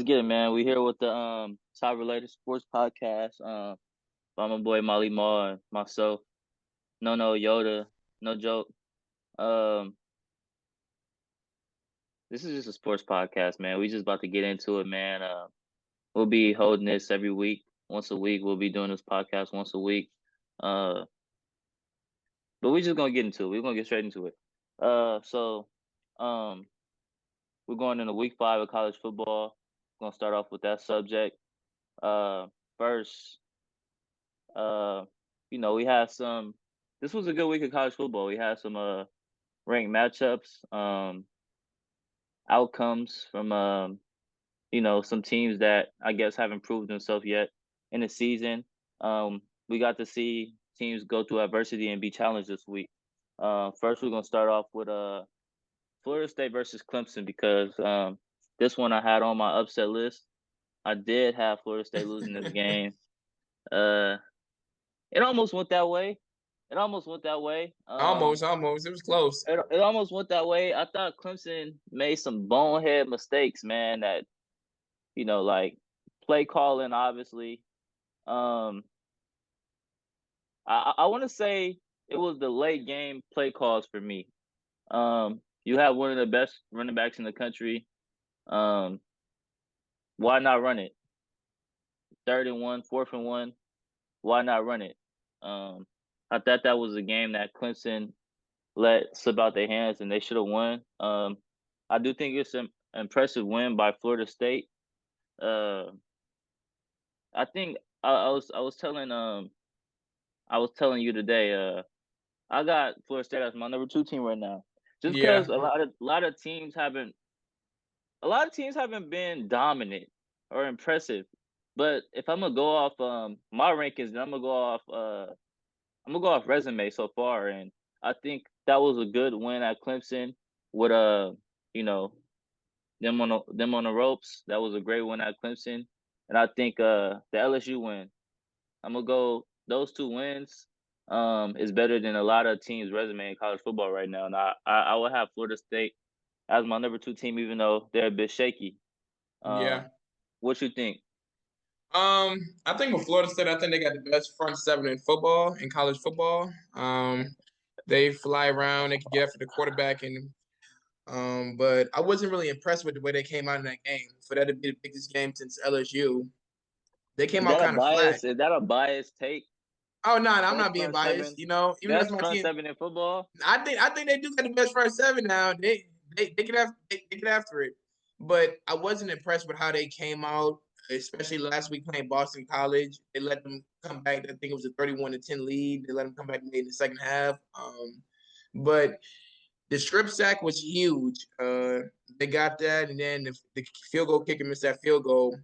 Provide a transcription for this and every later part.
get it, man. We here with the TopRELATED Sports Podcast. By my boy Molly Maw and myself. No Yoda, no joke. Um, this is just a sports podcast, man. We just about to get into it, man. We'll be holding this every week, once a week. We'll be doing this podcast once a week. Uh, but we just gonna get into it. We're gonna get straight into it. So, um, we're going into week 5 of college football. Gonna start off with that subject. First, Uh, we had some. This was a good week of college football. We had some ranked matchups, outcomes from some teams that I guess haven't proved themselves yet in the season. We got to see teams go through adversity and be challenged this week. First, we're gonna start off with Florida State versus Clemson because this one I had on my upset list. I did have Florida State losing this game. Uh, It almost went that way. It almost went that way. Almost. It was close. It almost went that way. I thought Clemson made some bonehead mistakes, man. That like play calling, obviously. Um, I want to say it was the late game play calls for me. You have one of the best running backs in the country. Um, why not run it? 3rd and 1, 4th and 1. Why not run it? I thought that was a game that Clemson let slip out their hands, and they should have won. I do think it's an impressive win by Florida State. Uh, I think I was telling you today. I got Florida State as my number 2 team right now, just because Yeah. a lot of teams haven't been dominant or impressive. But if I'm gonna go off my rankings, then I'm gonna go off resume so far, and I think that was a good win at Clemson with you know, them on the ropes. That was a great win at Clemson, and I think the LSU win. I'm gonna go those 2 wins. Is better than a lot of teams' resume in college football right now, and I would have Florida State as my number 2 team, even though they're a bit shaky. Yeah. What you think? I think with Florida State, I think they got the best front seven in football, in college football. They fly around, they can get after the quarterback, and but I wasn't really impressed with the way they came out in that game. For that to be the biggest game since LSU, they came Is out that a kind of flat. bias? Is that a biased take? Oh no, I'm Best not being front biased. seven, Even though that's best my front team, seven in football. I think they do got the best front seven now. They get after it, but I wasn't impressed with how they came out, especially last week playing Boston College. They let them come back. I think it was a 31-10 lead. They let them come back late in the second half. But the strip sack was huge. They got that, and then the field goal kicker missed that field goal.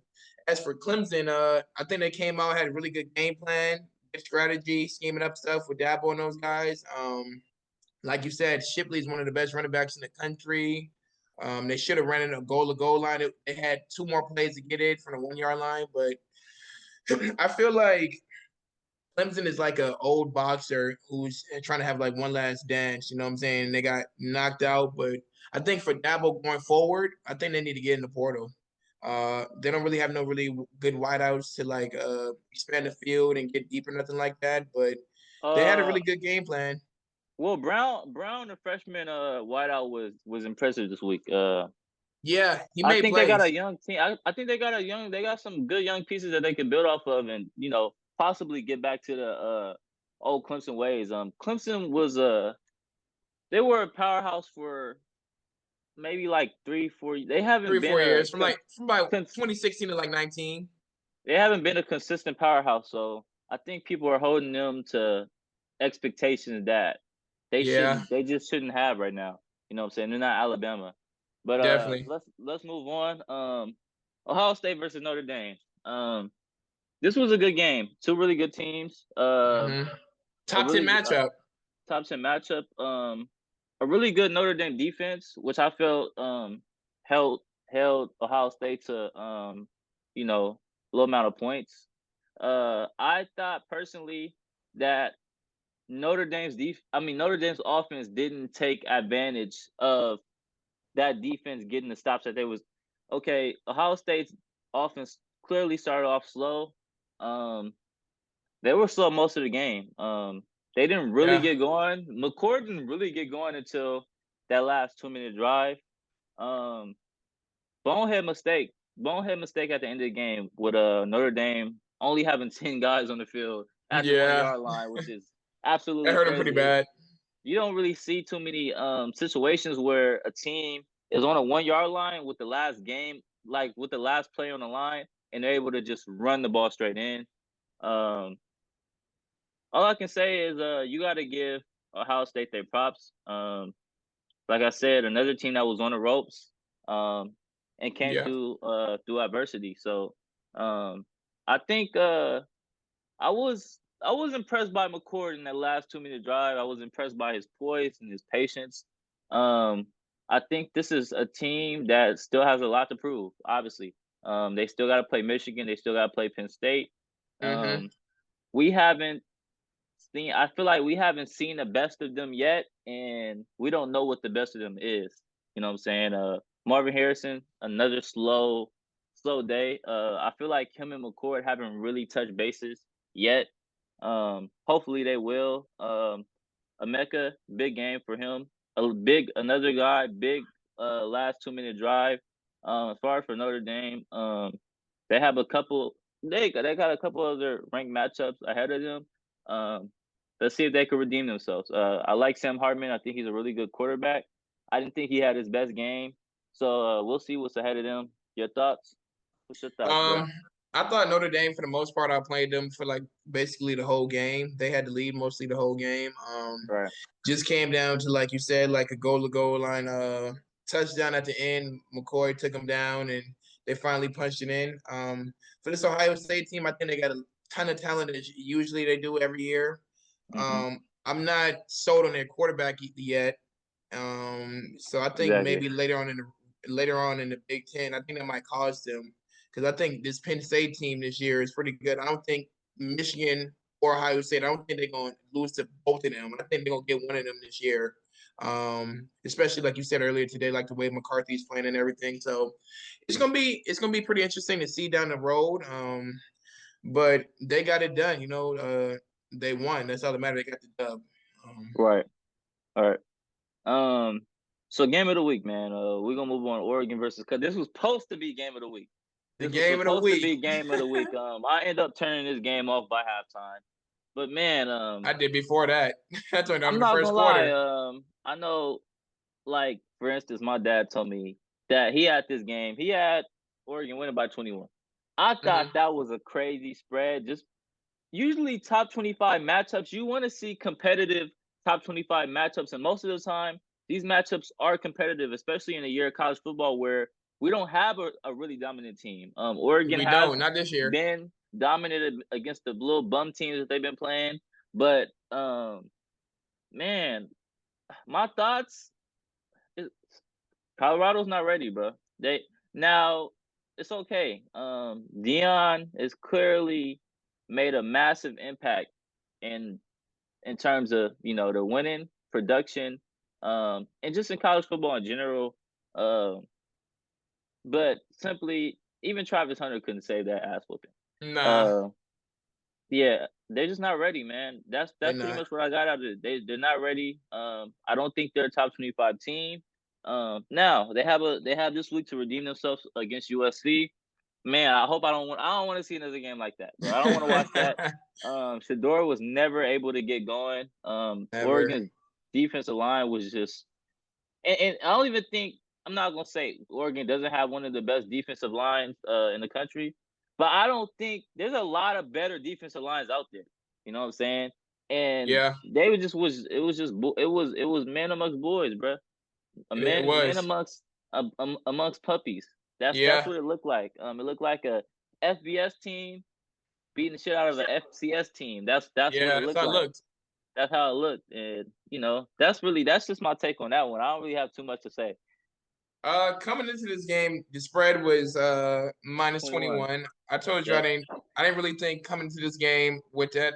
As for Clemson, I think they came out, had a really good game plan, good strategy, scheming up stuff with Dabo and those guys. Like you said, Shipley is one of the best running backs in the country. They should have ran in a goal line. They had 2 more plays to get it from the 1-yard line, but I feel like Clemson is like an old boxer who's trying to have like one last dance. You know what I'm saying? They got knocked out, but I think for Dabo going forward, I think they need to get in the portal. They don't really have no really good wideouts to like expand the field and get deep or nothing like that. But they had a Uh, really good game plan. well, Brown, the freshman wideout was impressive this week. Yeah, he I made think they got a plays. young team. I think they got some good young pieces that they can build off of, and possibly get back to the old Clemson ways. Clemson was they were a powerhouse for maybe like 3, 4. They haven't Three, been 4 years from about cons- 2016 to like 19. they haven't been a consistent powerhouse. So I think people are holding them to expectations that Yeah, they just shouldn't have right now. You know what I'm saying? They're not Alabama. But definitely. let's move on. Ohio State versus Notre Dame. This was a good game. 2 really good teams. hmm A Top 10 really good matchup. top 10 matchup. A really good Notre Dame defense, which I felt held Ohio State to low amount of points. I thought personally that Notre Dame's offense didn't take advantage of that defense getting the stops that they was. Okay, Ohio State's offense clearly started off slow. Um, they were slow most of the game. They didn't really Yeah. get going. McCord didn't really get going until that last 2 minute drive. Um, bonehead mistake at the end of the game with Notre Dame only having 10 guys on the field at the one Yeah. yard line, which is That absolutely hurt him pretty crazy. bad. You don't really see too many situations where a team is on a 1 yard line with the last game, like with the last play on the line, and they're able to just run the ball straight in. Um, all I can say is you got to give Ohio State their props. Like I said, another team that was on the ropes, and came Yeah. through adversity. So um, I think I was impressed by McCord in that last 2 minute drive. I was impressed by his poise and his patience. Um, I think this is a team that still has a lot to prove. Obviously, they still got to play Michigan. They still got to play Penn State. Mm-hmm. Um, we haven't seen. I feel like we haven't seen the best of them yet, and we don't know what the best of them is. You know what I'm saying? Marvin Harrison, another slow day. I feel like him and McCord haven't really touched bases yet. Hopefully they will. Emeka, big game for him. Another guy, big last 2 minute drive. As far as for Notre Dame, they have a couple. They got a couple other ranked matchups ahead of them. Um, let's see if they can redeem themselves. I like Sam Hartman. I think he's a really good quarterback. I didn't think he had his best game, so we'll see what's ahead of them. Your thoughts? What's your thoughts, bro? Um, I thought Notre Dame, for the most part, I played them for like basically the whole game. They had to lead mostly the whole game. Right. Just came down to, like you said, like a goal line touchdown at the end. McCoy took them down, and they finally punched it in. For this Ohio State team, I think they got a ton of talent as usually they do every year. Mm-hmm. I'm not sold on their quarterback yet. So I think Exactly. maybe later on in the Big Ten, I think that might cost them, because I think this Penn State team this year is pretty good. I don't think Michigan or Ohio State, I don't think they're going to lose to both of them. I think they're going to get one of them this year. Especially like you said earlier today, like the way McCarthy's playing and everything. So it's gonna be pretty interesting to see down the road. But they got it done. They won. That's all that matters. They got the dub. Right. All right. So game of the week, man. We're gonna move on. Oregon versus cause this was supposed to be game of the week. The This was game of the supposed to week. be game of the week. I end up turning this game off by halftime. But man, I did before that. I turned off I'm in the not first gonna lie. quarter. I know, like for instance, my dad told me that he had this game. He had Oregon winning by 21. I thought Hmm. that was a crazy spread. Just usually top 25 matchups, you want to see competitive top 25 matchups. And most of the time, these matchups are competitive, especially in a year of college football where we don't have a really dominant team. Oregon We has don't. Not this year. been dominated against the little bum teams that they've been playing. But, man, my thoughts is Colorado's not ready, bro. Now it's okay. Dion is clearly made a massive impact in terms of the winning production, and just in college football in general. But simply, even Travis Hunter couldn't save that ass whooping. Nah, Uh, yeah, they're just not ready, man. they That's pretty not. much what I got out of it. They're not ready. I don't think they're a top 25 team. Now they have this week to redeem themselves against USC. Man, I don't want to see another game like that, bro. I don't want to watch that. Shador was never able to get going. Never. Oregon's defensive line was just, and I don't even think, I'm not gonna say Oregon doesn't have one of the best defensive lines in the country, but I don't think there's a lot of better defensive lines out there. You know what I'm saying? And Yeah, they were just was it was just it was man amongst boys, bro. A it man was. amongst amongst puppies. That's Yeah, what it looked like. It looked like a FBS team beating the shit out of an FCS team. That's what yeah. it That's looked how it like. looked. That's how it looked, and that's just my take on that one. I don't really have too much to say. Coming into this game, the spread was minus 21. 21. I told you Yep. I didn't really think coming into this game with that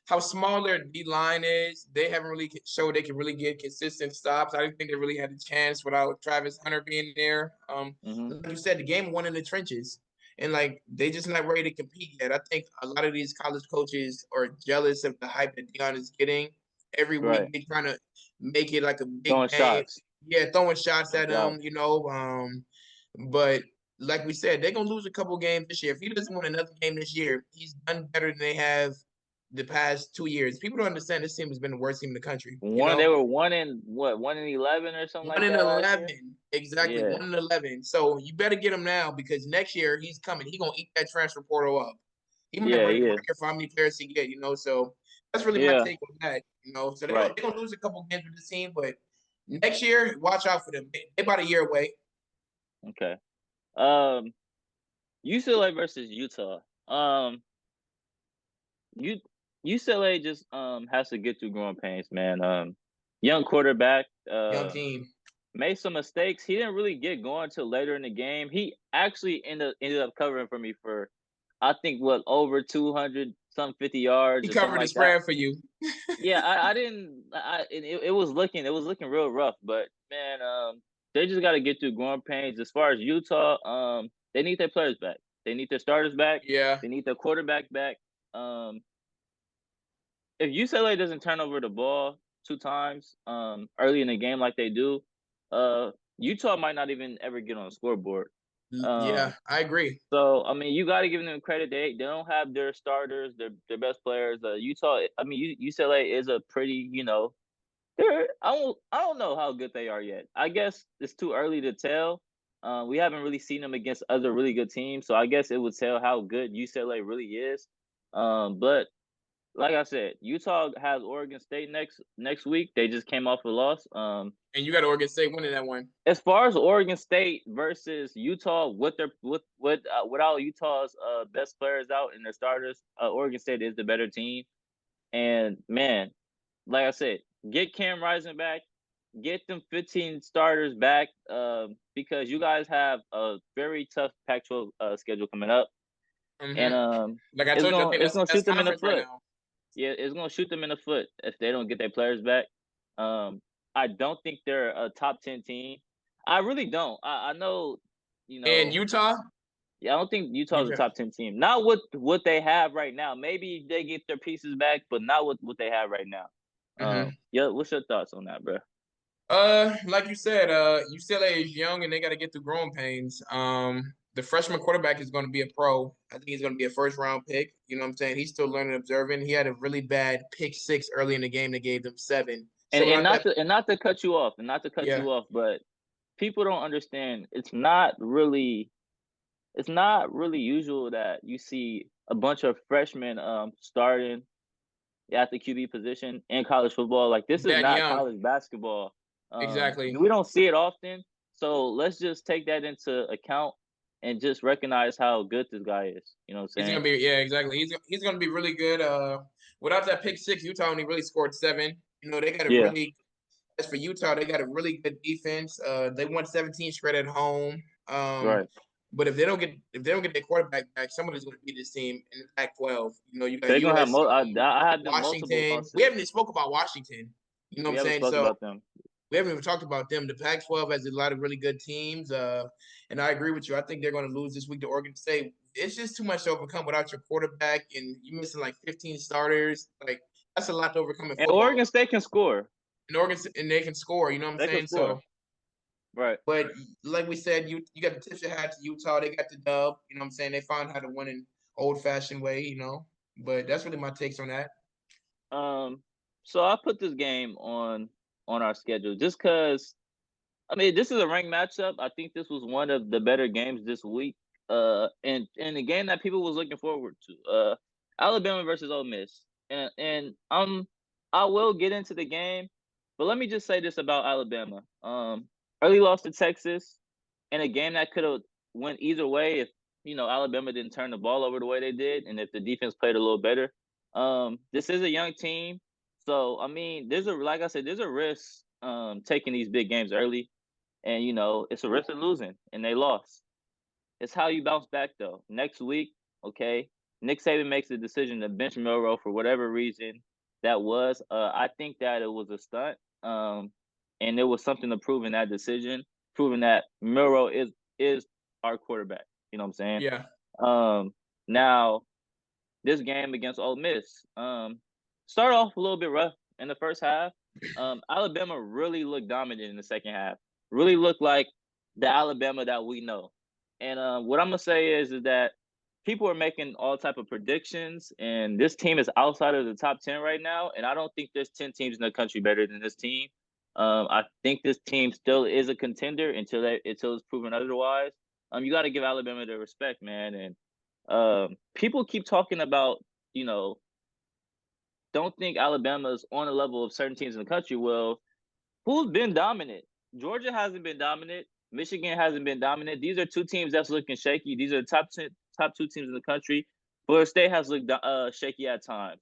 how small their D line is. They haven't really showed they can really get consistent stops. I didn't think they really had a chance without Travis Hunter being there. Mhm. Like you said, the game won in the trenches. and like they just not ready to compete yet. I think a lot of these college coaches are jealous of the hype that Deion is getting. Every Right. week they trying to make it like a big Throwing game. shots. Yeah, throwing shots No at him, doubt. But like we said, they're gonna lose a couple games this year. If he doesn't win another game this year, he's done better than they have the past 2 years. People don't understand this team has been the worst team in the country. They were 1-11 or something One like in that last year? 11, exactly Yeah. 1-11. So you better get him now because next year he's coming. He gonna eat that transfer portal up. He might Yeah, break the yeah. record for how many players he get. So that's really my Yeah. take on that. So Right. they're gonna lose a couple games with this team, but next year, watch out for them. They about a year away. Okay. Um, UCLA versus Utah. U UCLA just has to get through growing pains, man. Young quarterback Young team. made some mistakes. He didn't really get going till later in the game. He actually ended up covering for me for I think what over 200 some 50 yards He or something covered the like that. spread for you. Yeah, I didn't it was looking real rough, but man, they just got to get through growing pains. As far as Utah, they need their players back. They need their starters back. Yeah. They need their quarterback back. If UCLA doesn't turn over the ball 2 times early in the game like they do, Utah might not even ever get on the scoreboard. Yeah, Um, I agree. so I mean, you got to give them credit. They don't have their starters, their best players. Utah, I mean, UCLA is a pretty I don't know how good they are yet. I guess it's too early to tell. We haven't really seen them against other really good teams, so I guess it would tell how good UCLA really is. But like I said, Utah has Oregon State next week. They just came off a loss. And you got Oregon State winning that one. As far as Oregon State versus Utah, without Utah's best players out and their starters, Oregon State is the better team. And man, like I said, get Cam Rising back, get them 15 starters back, because you guys have a very tough Pac-12 schedule coming up, and Hmm Like I told you, I think it's that's the gonna shoot best them in the conference right foot. now. Yeah, it's gonna shoot them in the foot if they don't get their players back. Um, I don't think they're a top 10 team. I really don't. I know, you And know, Utah, yeah, I don't think Utah's a Utah. top 10 team. Not with what they have right now. Maybe they get their pieces back, but not with what they have right now. hmm Yeah, what's your thoughts on that, bro? Like you said, UCLA is young and they got to get through growing pains. The freshman quarterback is going to be a pro. I think he's going to be a first round pick. You know what I'm saying? He's still learning, observing. He had a really bad pick six early in the game that gave them 7. And So without that, not to cut you off, yeah, but people don't understand. It's not really usual that you see a bunch of freshmen starting at the QB position in college football. Like this is that not young, college basketball. exactly. We don't see it often. So let's just take that into account and just recognize how good this guy is. You know what I'm He's gonna saying? be yeah, exactly. He's gonna be really good. Without that pick six, Utah only really scored 7. They got a Yeah, really as for Utah, they got a really good defense. They won 17 straight at home. right. But if they don't get their quarterback back, somebody's going to beat this team in the Pac-12. You got They're gonna have USC, I had them multiple Washington. We haven't losses. even spoke about Washington. You know what We I'm haven't saying? spoke So about them. we haven't even talked about them. The Pac-12 has a lot of really good teams. And I agree with you. I think they're going to lose this week to Oregon State. It's just too much to overcome without your quarterback, and you missing like 15 starters. Like that's a lot to overcome in And football. Oregon State can score. And they can score. You know what I'm They can saying? So. score. Right. But like we said, you got the tip your hat to Utah. They got the dub. You know what I'm saying? They found how to win in old fashioned way. But that's really my takes on that. So I put this game on our schedule just because I mean this is a ranked matchup. I think this was one of the better games this week. And the game that people was looking forward to. Alabama versus Ole Miss. And I will get into the game, but let me just say this about Alabama. Early loss to Texas in a game that could have went either way if Alabama didn't turn the ball over the way they did, and if the defense played a little better. This is a young team, so I mean, like I said, there's a risk taking these big games early, and it's a risk of losing, and they lost. It's how you bounce back though. Next week, okay, Nick Saban makes the decision to bench Milrow for whatever reason that was. I think that it was a stunt, and there was something to prove in that decision, proving that Milrow is our quarterback. You know what I'm saying? Yeah. Now this game against Ole Miss. Started off a little bit rough in the first half. Alabama really looked dominant in the second half. Really looked like the Alabama that we know. And what I'm gonna say is that people are making all type of predictions, and this team is outside of the top 10 right now. And I don't think there's 10 teams in the country better than this team. I think this team still is a contender until it's proven otherwise. You got to give Alabama their respect, man, and people keep talking about, you know, don't think Alabama's on the level of certain teams in the country. Well, who's been dominant? Georgia hasn't been dominant. Michigan hasn't been dominant. These are two teams that's looking shaky. These are the top two teams in the country. Florida State has looked shaky at times.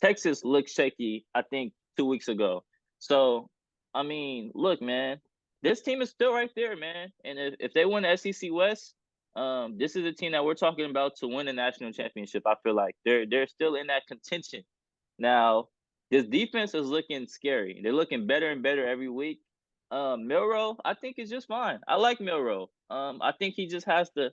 Texas looked shaky, I think, 2 weeks ago. So, I mean, look, man, this team is still right there, man. And if they win the SEC West, this is a team that we're talking about to win a national championship. I feel like they're still in that contention. Now, this defense is looking scary. They're looking better and better every week. Milroe, I think is just fine. I like Milroe. I think he just has to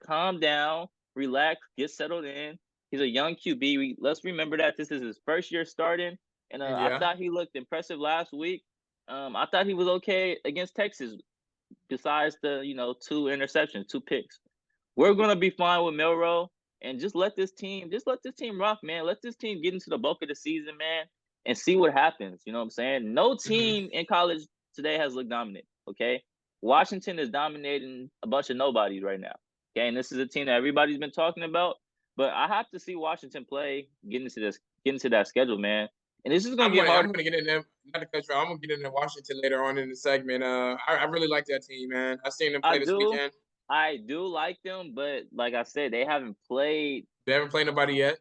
calm down, relax, get settled in. He's a young QB. Let's remember that this is his first year starting, and I Yeah. thought he looked impressive last week. I thought he was okay against Texas, besides the 2 interceptions, 2 picks. We're gonna be fine with Milroe, and just let this team rock, man. Let this team get into the bulk of the season, man, and see what happens. You know what I'm saying? No Mm-hmm. team in college today has looked dominant. Okay, Washington is dominating a bunch of nobodies right now. Okay, and this is a team that everybody's been talking about, but I have to see Washington play, get into that schedule, man. And this is gonna get I'm hard. gonna get in there. Not to cut you off, I'm gonna get into Washington later on in the segment. I really like that team, man. I seen them I play this do, weekend. I do like them, but like I said, they haven't played. They haven't played nobody yet.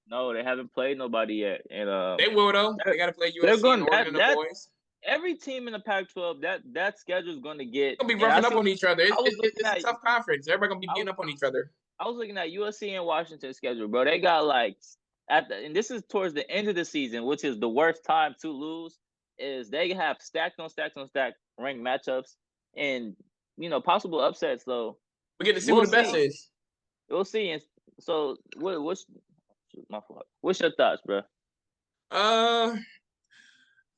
No, they haven't played nobody yet, and They will though. they're, They got to play they're USC and going Oregon and the that boys. every team in the Pac-12 that schedule is going to get. Gonna be And I roughing up see. on each other. I was looking It's a at tough conference. Everybody gonna be I beating was up on each other. I was looking at USC and Washington schedule, bro. They got like and this is towards the end of the season, which is the worst time to lose. Is they have stacked on stacked on stacked ranked matchups and possible upsets. So We get to see who we'll the best see. is. We'll see. And so what's my fault? What's your thoughts, bro? Uh,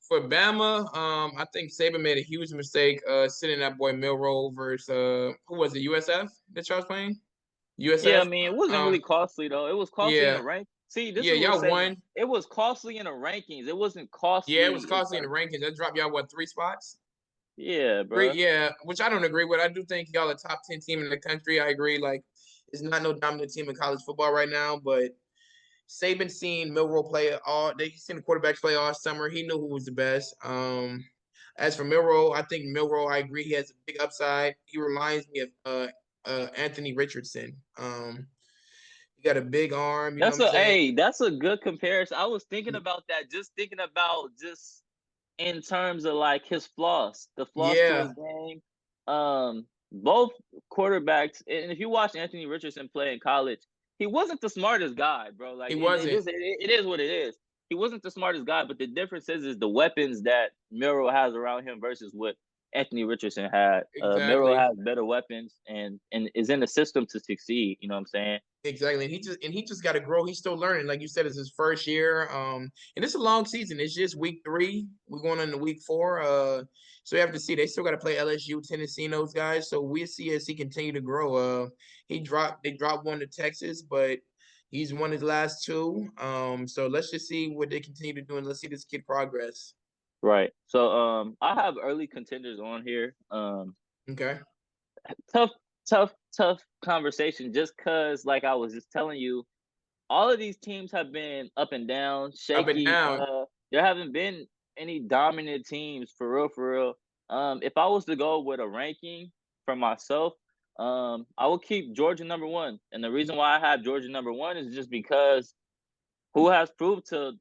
for Bama, I think Saban made a huge mistake sitting that boy Milroe versus who was it? USF that y'all was playing? Yeah, I USF. mean, it wasn't really costly though. It was costly in Yeah, the rank. See, this yeah, is what y'all Saban. won. It was costly in the rankings. It wasn't Yeah, it was costly in costly in the terms. rankings. That dropped y'all what 3 spots? Yeah, Great, bro. yeah, which I don't agree with. I do think y'all a top 10 team in the country. I agree. Like, it's not no dominant team in college football right now, but Saban seen Milroe play all. They seen the quarterbacks play all summer. He knew who was the best. As for Milroe, I think Milroe. I agree. He has a big upside. He reminds me of Anthony Richardson. He got a big arm. You know what I'm saying? That's a good comparison. I was thinking about that. Just thinking about just in terms of like his flaws, the flaws to his Yeah, game. Both quarterbacks, and if you watch Anthony Richardson play in college, he wasn't the smartest guy, bro. Like he it wasn't. is it is what it is. He wasn't the smartest guy, but the difference is the weapons that Miro has around him versus what Anthony Richardson had. Miro Exactly. has better weapons and is in the system to succeed. You know what I'm saying? Exactly. And he just got to grow. He's still learning. Like you said, it's his first year. And it's a long season. It's just week 3. We're going into week 4. So we have to see. They still got to play LSU, Tennessee, and those guys. So we'll see as he continue to grow. They dropped one to Texas, but he's won his last 2. So let's just see what they continue to do, and let's see this kid progress. Right. So I have early contenders on here. Okay. Tough, tough conversation just cause like I was just telling you, all of these teams have been up and down, Up and shaky. down. There haven't been any dominant teams for real, for real. If I was to go with a ranking for myself, I would keep Georgia number one. And the reason why I have Georgia number one is just because who has proved to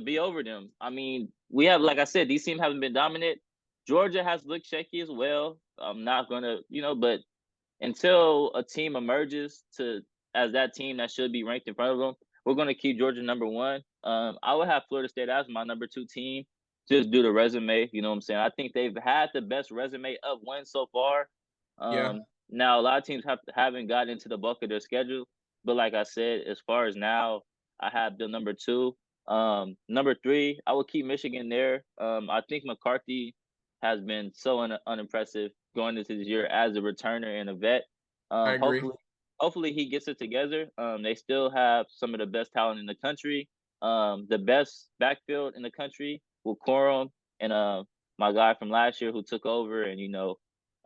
be over them. I mean, we have, like I said, these teams haven't been dominant. Georgia has looked shaky as well. I'm not gonna, but until a team emerges to as that team that should be ranked in front of them, we're going to keep Georgia number one. I would have Florida State as my number 2 team, just due to resume. You know what I'm saying? I think they've had the best resume of wins so far. Yeah. Now a lot of teams haven't gotten into the bulk of their schedule, but like I said, as far as now, I have the number 2. Number 3, I would keep Michigan there. I think McCarthy has been so unimpressive going into this year as a returner and a vet. I Um, agree. hopefully, hopefully he gets it together. They still have some of the best talent in the country. The best backfield in the country with Corum and my guy from last year who took over and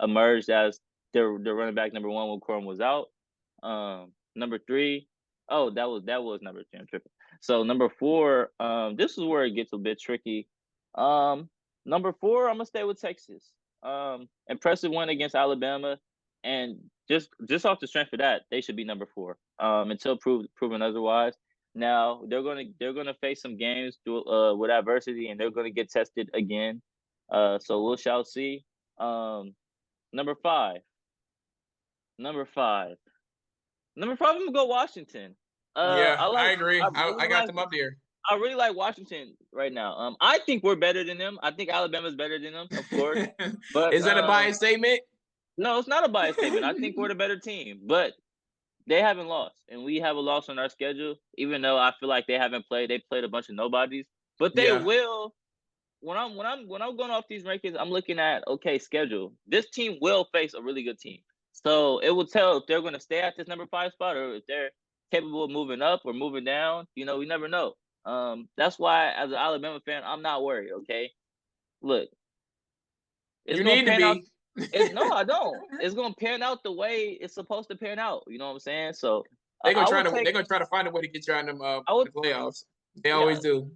emerged as their running back number 1 when Corum was out. Number 3, oh, that was number 3. I'm tripping. So number 4, this is where it gets a bit tricky. Um, Number 4, I'm gonna stay with Texas. Impressive win against Alabama, and just off the strength of that, they should be number 4. Until proven otherwise. Now they're gonna face some games with adversity, and they're gonna get tested again. So we shall see. Um, number 5. Number 5. Number 5, I'm gonna go Washington. Yeah, I I like agree. I I really got like them up there. I really like Washington right now. I think we're better than them. I think Alabama's better than them, of course. But Is that a biased statement? no, it's not a bias statement. I think we're the better team, but they haven't lost, and we have a loss on our schedule. Even though I feel like they haven't played, they played a bunch of nobodies, but they Yeah. will. When I'm going off these rankings, I'm looking at okay schedule. This team will face a really good team, so it will tell if they're going to stay at this number 5 spot or if they're capable of moving up or moving down. We never know. That's why as an Alabama fan, I'm not worried. Okay, look, it's You gonna need to pan out. be. No, I don't. It's gonna pan out the way it's supposed to pan out. You know what I'm saying? So They're gonna I try would to take. they're gonna try to find a way to get you on them I would. the playoffs. They Yeah. always do.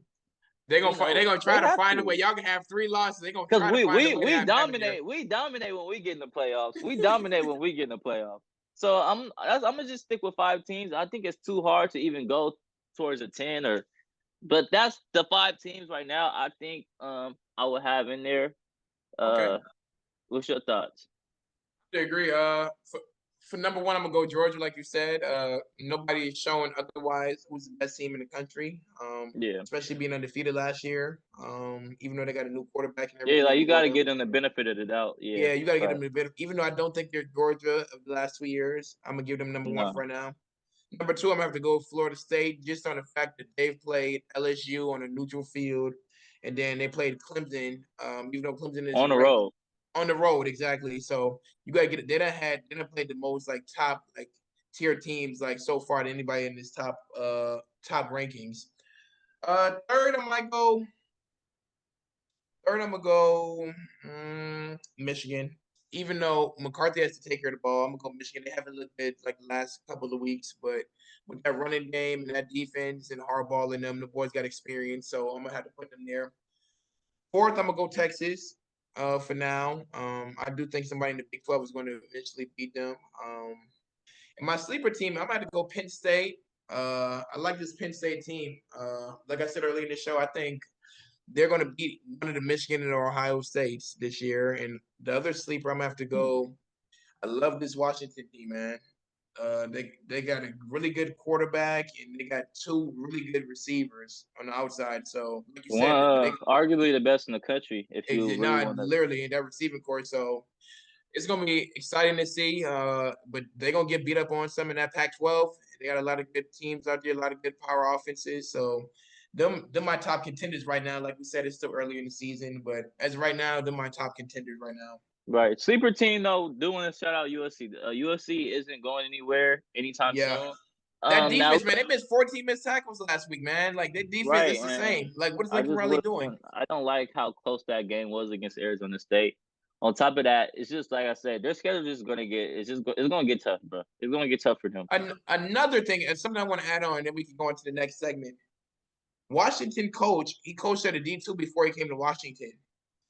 They're gonna fight, they're gonna They try to have find a way. to. Y'all can have 3 losses. They're gonna Because try to we find a we way to we have you having there. dominate. We dominate when we get in the playoffs. We dominate when we get in the playoffs. So I'm gonna just stick with 5 teams. I think it's too hard to even go towards a 10 or. But that's the 5 teams right now. I think I would have in there. Okay. Uh, what's your thoughts? I agree. For number 1, I'm gonna go Georgia, like you said. Nobody is showing otherwise who's the best team in the country. Yeah. Especially being undefeated last year. Even though they got a new quarterback and Yeah, everything like with you got to get Williams. them the benefit of the doubt. Yeah, Yeah, you got to get right. them a bit. Even though I don't think they're Georgia of the last 2 years, I'm gonna give them number 1 No, for right now. Number 2, I'm gonna have to go Florida State just on the fact that they've played LSU on a neutral field, and then they played Clemson. Even though Clemson is on the ranked road. on the road, exactly. So you gotta get it. They done played the most like top like tier teams like so far to anybody in this top rankings. Third, I might go. Third, I'm gonna go Michigan. Even though McCarthy has to take care of the ball, I'm gonna go Michigan. They haven't looked good like the last couple of weeks, but with that running game and that defense and hardball in them, the boys got experience, so I'm gonna have to put them there. Fourth, I'm gonna go Texas. For now, I do think somebody in the Big 12 is going to eventually beat them. And my sleeper team, I'm going to go Penn State. I like this Penn State team. Like I said earlier in the show, I think they're going to beat one of the Michigan and Ohio States this year. And the other sleeper, I'm gonna have to go. I love this Washington team, man. They got a really good quarterback and they got 2 really good receivers on the outside. So, like you One, said, they arguably the best in the country. If you really not want to, literally in that receiving court. So it's gonna be exciting to see. But they're gonna get beat up on some in that Pac-12. They got a lot of good teams out there, a lot of good power offenses. So them my top contenders right now. Like we said, it's still early in the season, but as of right now, they're my top contenders right now. right? Sleeper team though. Do want to shout out USC. USC isn't going anywhere anytime Yeah. soon. That Now defense, man, they missed 14 missed tackles last week, man. Like their defense right, is the and same. Like what is I Lincoln just Riley doing? wasn't. I don't like how close that game was against Arizona State. On top of that, it's just like I said, their schedule is gonna get. It's gonna get tough, bro. It's gonna get tough for them. Another thing, and something I want to add on, and then we can go into the next segment. Washington coach, he coached at a D2 before he came to Washington.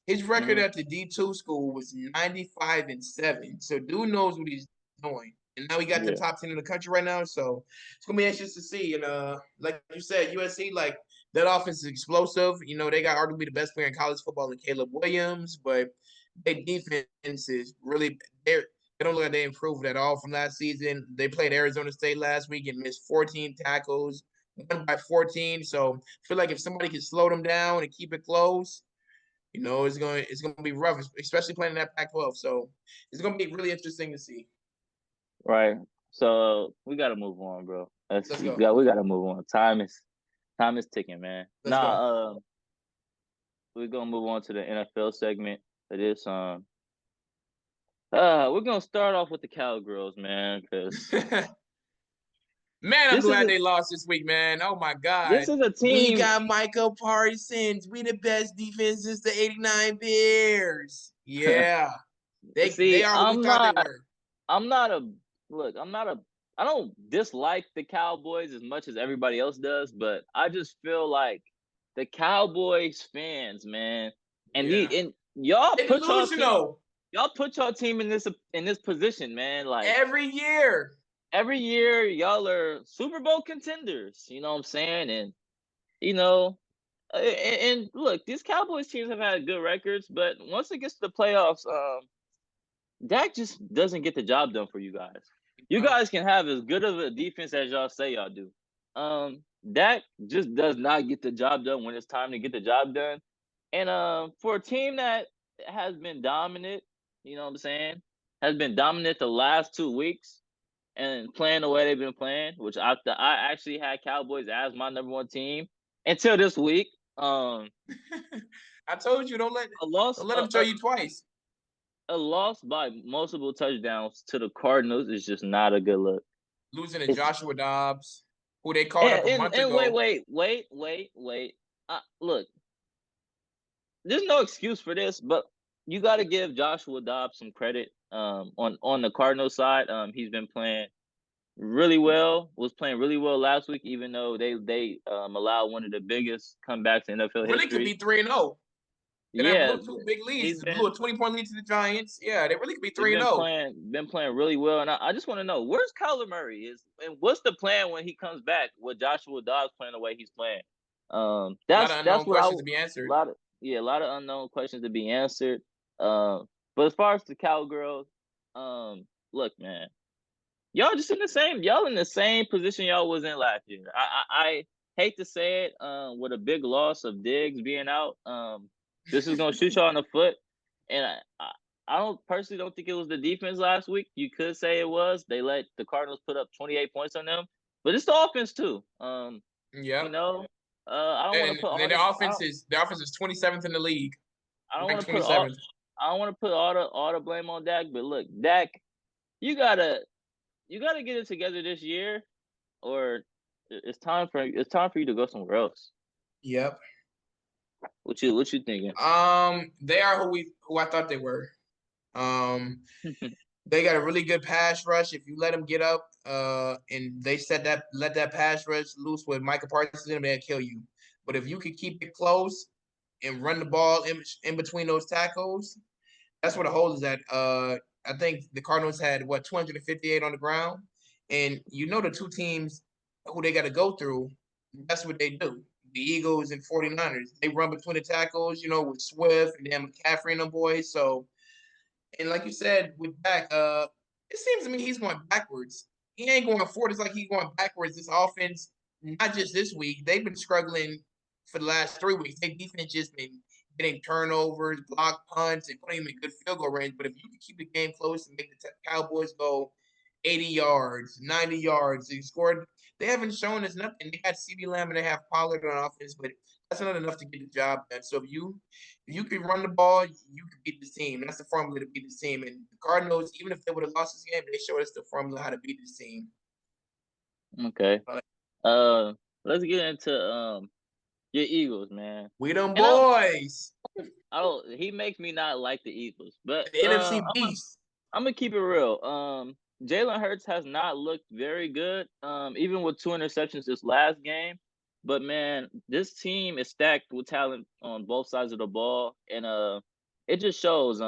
His record Hmm. at the D2 school was 95-7. So dude knows what he's doing. And now he got the Yeah. top 10 in the country right now. So it's gonna be anxious to see. And like you said, USC, like that offense is explosive. You know, they got arguably the best player in college football in Caleb Williams, but their defense is really they don't look like they improved at all from last season. They played Arizona State last week and missed 14 tackles, won by 14. So I feel like if somebody can slow them down and keep it close, it's going to be rough, especially playing in that Pac-12. So it's going to be really interesting to see. Right. So we gotta move on, bro. Let's go. We gotta move on. Time is ticking, man. Let's go. We're gonna move on to the NFL segment of this. We're gonna start off with the Cowgirls, man, because Man, I'm this is glad a they lost this week, man. Oh my this God. is a We team. got Michael Parsons. We the best defense since the '89 Bears. Yeah. They See, are who we thought they were. I'm not a look. I don't dislike the Cowboys as much as everybody else does, but I just feel like the Cowboys fans, man, Yeah. and y'all They put delusional y'all put your team in this position, man. Like every year. every year, y'all are Super Bowl contenders. You know what I'm saying? And you know, and look, these Cowboys teams have had good records, but once it gets to the playoffs, Dak just doesn't get the job done for you guys. You No. guys can have as good of a defense as y'all say y'all do. Dak just does not get the job done when it's time to get the job done. And for a team that has been dominant, you know what I'm saying, has been dominant the last 2 weeks and playing the way they've been playing, which I actually had Cowboys as my number one team until this week. I told you A loss, don't let them show you twice. a loss by multiple touchdowns to the Cardinals is just not a good look. Losing to It's Joshua Dobbs, who they called up a month and ago. wait. Look, there's no excuse for this, but you got to give Joshua Dobbs some credit. On the Cardinals side, he's been playing really well. Was playing really well last week, even though they allowed one of the biggest comebacks in NFL Really could history. be 3-0. Then I Yeah, blew two big he's leads. Blew been a 20-point lead to the Giants. Yeah, they really could be he's 3-0. been playing really well, and I just want to know where's Kyler Murray is, and what's the plan when he comes back with Joshua Dobbs playing the way he's playing. A lot of That's unknown what questions to be a answered. lot of yeah, a lot of unknown questions to be answered. But as far as the Cowgirls, look, man, y'all in the same position y'all was in last year. I hate to say it, with a big loss of Diggs being out, this is gonna shoot y'all in the foot, and I don't personally don't think it was the defense last week. You could say it was. They let the Cardinals put up 28 points on them, but it's the offense too. You Yep. know, I don't want to And put all their offense is 27th in the league, I don't want ranked to put all 27th. I don't want to put all the blame on Dak, but look, Dak, you gotta get it together this year, or it's time for you to go somewhere else. Yep. What you thinking? They are who I thought they were. Um, they got a really good pass rush. If you let them get up, and they let that pass rush loose with Michael Parsons in them, they'll kill you. But if you could keep it close and run the ball in between those tackles, that's where the hole is at. I think the Cardinals had 258 on the ground, and you know the two teams who they got to go through. That's what they do. The Eagles and 49ers. They run between the tackles, with Swift and then McCaffrey and them boys. So, and like you said, with Dak, it seems to me he's going backwards. He ain't going forward. It's like he's going backwards. This offense, not just this week, they've been struggling for the last 3 weeks. Their defense just been getting turnovers, block punts, and putting them in good field goal range. But if you can keep the game close and make the Cowboys go 80 yards, 90 yards, they scored. They haven't shown us nothing. They had CeeDee Lamb and they have Pollard on offense, but that's not enough to get the job done. So if you can run the ball, you can beat this team. That's the formula to beat this team. And the Cardinals, even if they would have lost this game, they showed us the formula how to beat this team. Okay. But Let's get into your Eagles, man. we them And boys. I don't. He makes me not like the Eagles, but The NFC beast. I'm gonna keep it real. Jalen Hurts has not looked very good. Even with 2 interceptions this last game. But man, this team is stacked with talent on both sides of the ball, and it just shows.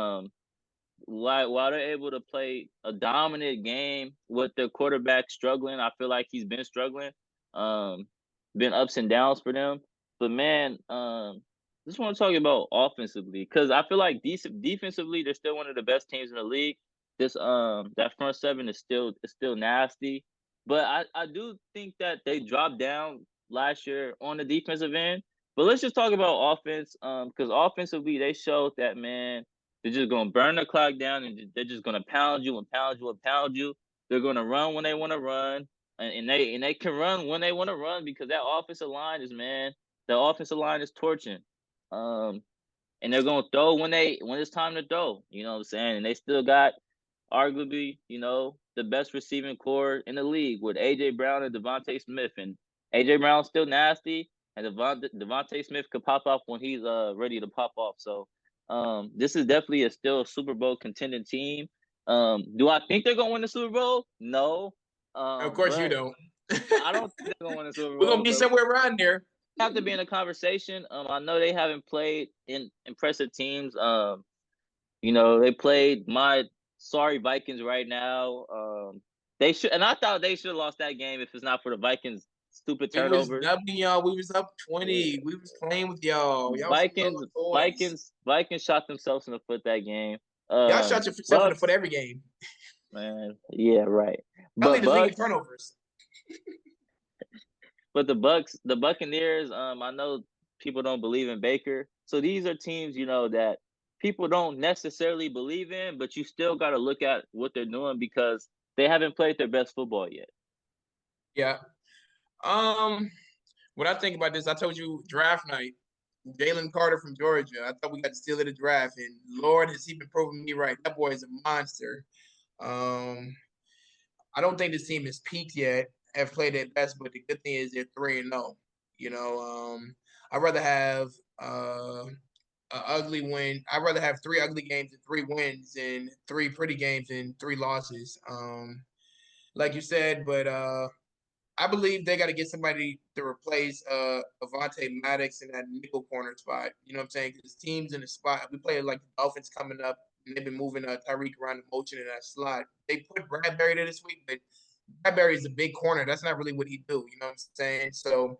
While they're able to play a dominant game with their quarterback struggling, I feel like he's been struggling. Um, been ups and downs for them. But man, just want to talk about offensively because I feel like defensively they're still one of the best teams in the league. This that front seven is still nasty, but I do think that they dropped down last year on the defensive end. But let's just talk about offense, because offensively they showed that, man, they're just gonna burn the clock down and they're just gonna pound you and pound you and pound you. They're gonna run when they want to run, and they can run when they want to run because that offensive line is man. The offensive line is torching. Um, and they're gonna throw when it's time to throw. You know what I'm saying? And they still got arguably, the best receiving core in the league with AJ Brown and Devontae Smith. And AJ Brown's still nasty, and Devontae Smith could pop off when he's ready to pop off. So this is definitely still a Super Bowl contending team. Do I think they're gonna win the Super Bowl? No. Of course, you But don't. I don't think they're gonna win the Super We're gonna Bowl, be but somewhere around there. have to be in a conversation. I know they haven't played in impressive teams. They played my sorry Vikings right now. They should, and I thought they should have lost that game if it's not for the Vikings' stupid We was turnovers. dubbing y'all. We was up Yeah, 20. We was playing with y'all. Y'all some little Vikings, toys. Vikings, Vikings shot themselves in the foot that game. Y'all shot yourself in the foot Bucks, every game. man, yeah, right. Y'all But lead the league in Bucks, turnovers. but the Buccaneers. I know people don't believe in Baker, so these are teams that people don't necessarily believe in, but you still got to look at what they're doing because they haven't played their best football yet. Yeah. Um. When I think about this, I told you draft night. Jalen Carter from Georgia. I thought we got to steal at the draft, and Lord has he been proving me right. That boy is a monster. Um. I don't think this team has peaked yet. Have played their best, but the good thing is they're 3-0. You know. I'd rather have a ugly win. I'd rather have three ugly games and three wins than three pretty games and three losses. Like you said, but I believe they got to get somebody to replace Avante Maddox in that nickel corner spot. You know what I'm saying? Because teams in the spot, we play like the Dolphins coming up, and they've been moving Tyreek around the motion in that slot. They put Bradbury there this week, but Bradbury is a big corner. That's not really what he do. You know what I'm saying? So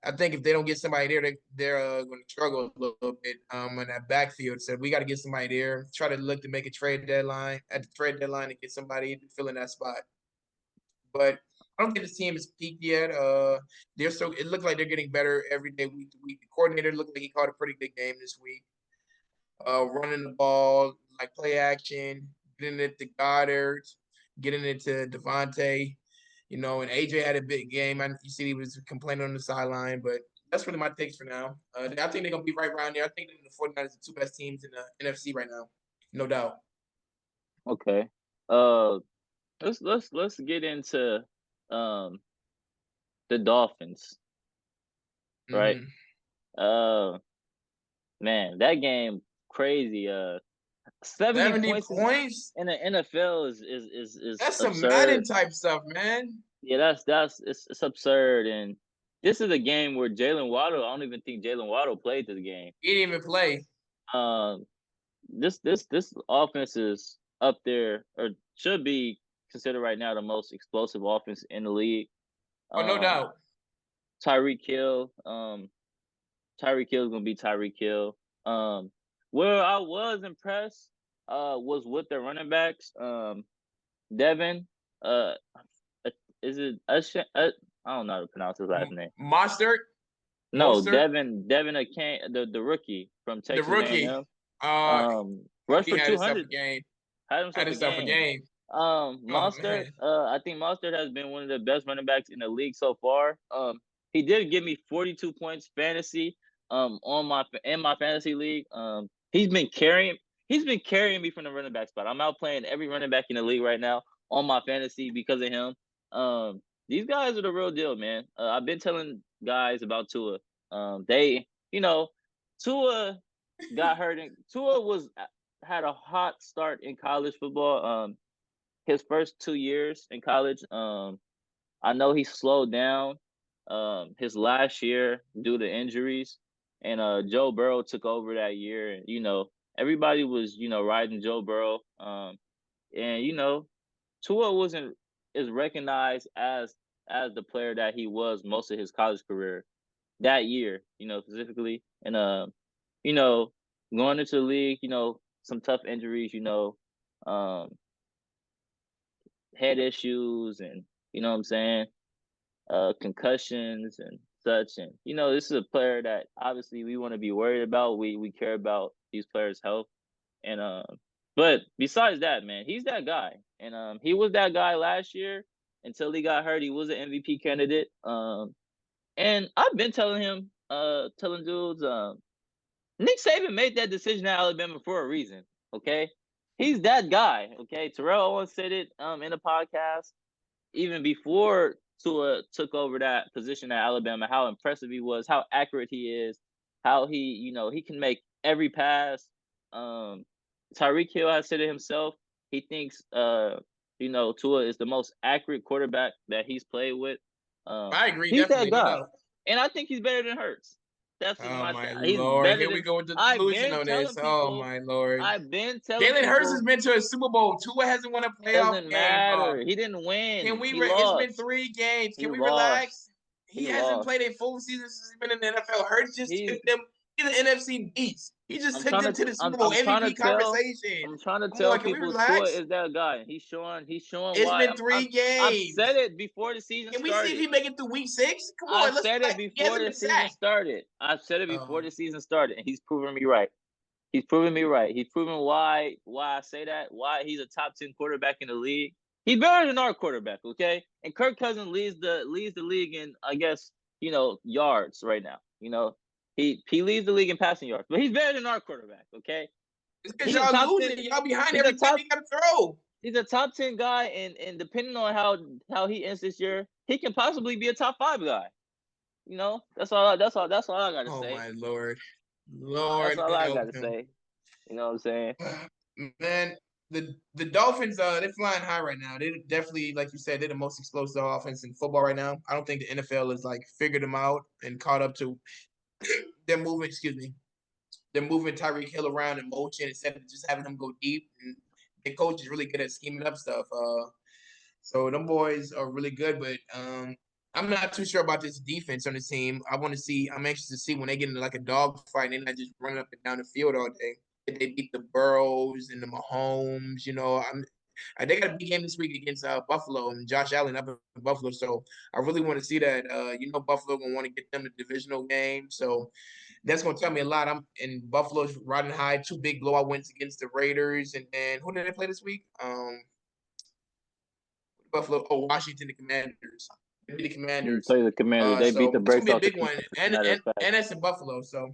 I think if they don't get somebody there, they're going to struggle a little bit in that backfield. So we got to get somebody there. Try to look to make a trade deadline at the trade deadline to get somebody to fill in that spot. But I don't think this team is peaked yet. They're so it looked like they're getting better every day, week to week. The coordinator looked like he caught a pretty good game this week. Running the ball, like play action, getting it to Goddard, getting it to Devontae. And AJ had a big game. You see, he was complaining on the sideline, but that's really my takes for now. I think they're gonna be right around there. I think the 49ers are the two best teams in the NFC right now, no doubt. Okay. Let's get into um the Dolphins, right? Mm-hmm. Uh, man, that game crazy. 70 70 points points. in the NFL is That's some absurd. Madden type stuff, man. Yeah, it's absurd, and this is a game where Jalen Waddle. I don't even think Jalen Waddle played this game. He didn't even play. Um, this offense is up there, or should be considered right now the most explosive offense in the league. Oh, no Um, doubt. Tyreek Hill, Tyreek Hill is gonna be Tyreek Hill. Where I was impressed, was with the running backs. Devin, uh, is it I don't know how to pronounce his last name. Mostert, No, Mostert, Devin Akan, the rookie from the Texas rookie. A&M. Uh, Rushed he for had himself a 200, game. had Had himself a himself a game. game. Oh Monster, man. I think Monster has been one of the best running backs in the league so far. He did give me 42 points fantasy in my fantasy league. He's been carrying me from the running back spot. I'm out playing every running back in the league right now on my fantasy because of him. These guys are the real deal, man. I've been telling guys about Tua. They, Tua got hurt. Tua had a hot start in college football. His first 2 years in college. I know he slowed down his last year due to injuries, and Joe Burrow took over that year, and everybody was riding Joe Burrow, and Tua wasn't is recognized as the player that he was most of his college career that year, specifically, and you know, going into the league, some tough injuries, um, head issues, and what I'm saying, concussions and such. And this is a player that obviously we want to be worried about. We care about these players' health, and But besides that, man, he's that guy, and he was that guy last year until he got hurt. He was an MVP candidate. And I've been telling him, telling dudes, Nick Saban made that decision at Alabama for a reason. Okay, he's that guy. Okay, Terrell Owens said it in a podcast even before Tua took over that position at Alabama, how impressive he was, how accurate he is, how he can make every pass. Um, Tyreek Hill has said it himself. He thinks, Tua is the most accurate quarterback that he's played with. I agree, He's that definitely, no guy, doubt. and I think he's better than Hurts. That's just Oh my. my He's lord, better here we than. go with the I've delusion been on this. telling Oh people. my lord. I've been telling Jalen Hurts has people. been to a Super Bowl. Tua hasn't won a playoff Doesn't game. matter. He didn't Can win. we? He It's been lost. 3 games. He Can we lost. relax? He He hasn't lost. played a full season since he's been in the NFL. Hurts just He's. took them. He's an NFC beast. He just I'm took trying them to. to the Super Bowl I'm trying to MVP tell. conversation. I'm trying to Come tell on, can we people Tua relax? is that guy. He's showing. He's showing It's why. been three I've said games. it before the season Can we see if started. he make it through week 6? Come I've on, let's said it relax. He before hasn't the been season sacked. started. I've said it before Um, the season started, and he's proven me right. He's proven me right. He's proven why I say that. Why he's a top 10 quarterback in the league. He's better than our quarterback, okay? And Kirk Cousins leads the league in, I guess, yards right now. He leads the league in passing yards, but he's better than our quarterback, okay? it's because He's a y'all top 10. losing. Y'all behind He's a every time top he got to throw. he's a top 10 guy, and depending on how he ends this year, he can possibly be a top 5 guy. That's all I gotta Oh say. my lord, That's Lord all I help gotta him. say. You know what I'm saying? Man, the Dolphins, they're flying high right now. They definitely, like you said, they're the most explosive offense in football right now. I don't think the NFL has like figured them out and caught up to they're moving. Excuse me, they're moving Tyreek Hill around in motion instead of just having him go deep. And the coach is really good at scheming up stuff. So them boys are really good, but I'm not too sure about this defense on the team. I want to see. I'm anxious to see when they get into like a dog fight and they're not just running up and down the field all day. If they beat the Burrows and the Mahomes, they got a big game this week against Buffalo and Josh Allen up in Buffalo. So I really want to see that. Buffalo gonna want to get them the divisional game. So that's gonna tell me a lot. I'm in Buffalo's riding high, 2 big blowout wins against the Raiders, and then who did they play this week? Buffalo, Washington, the Commanders. They beat the Commanders. Tell you the Commanders, they beat So the it's gonna brakes be a off the big one, Commanders. As a and matter and of fact. and that's in Buffalo. So,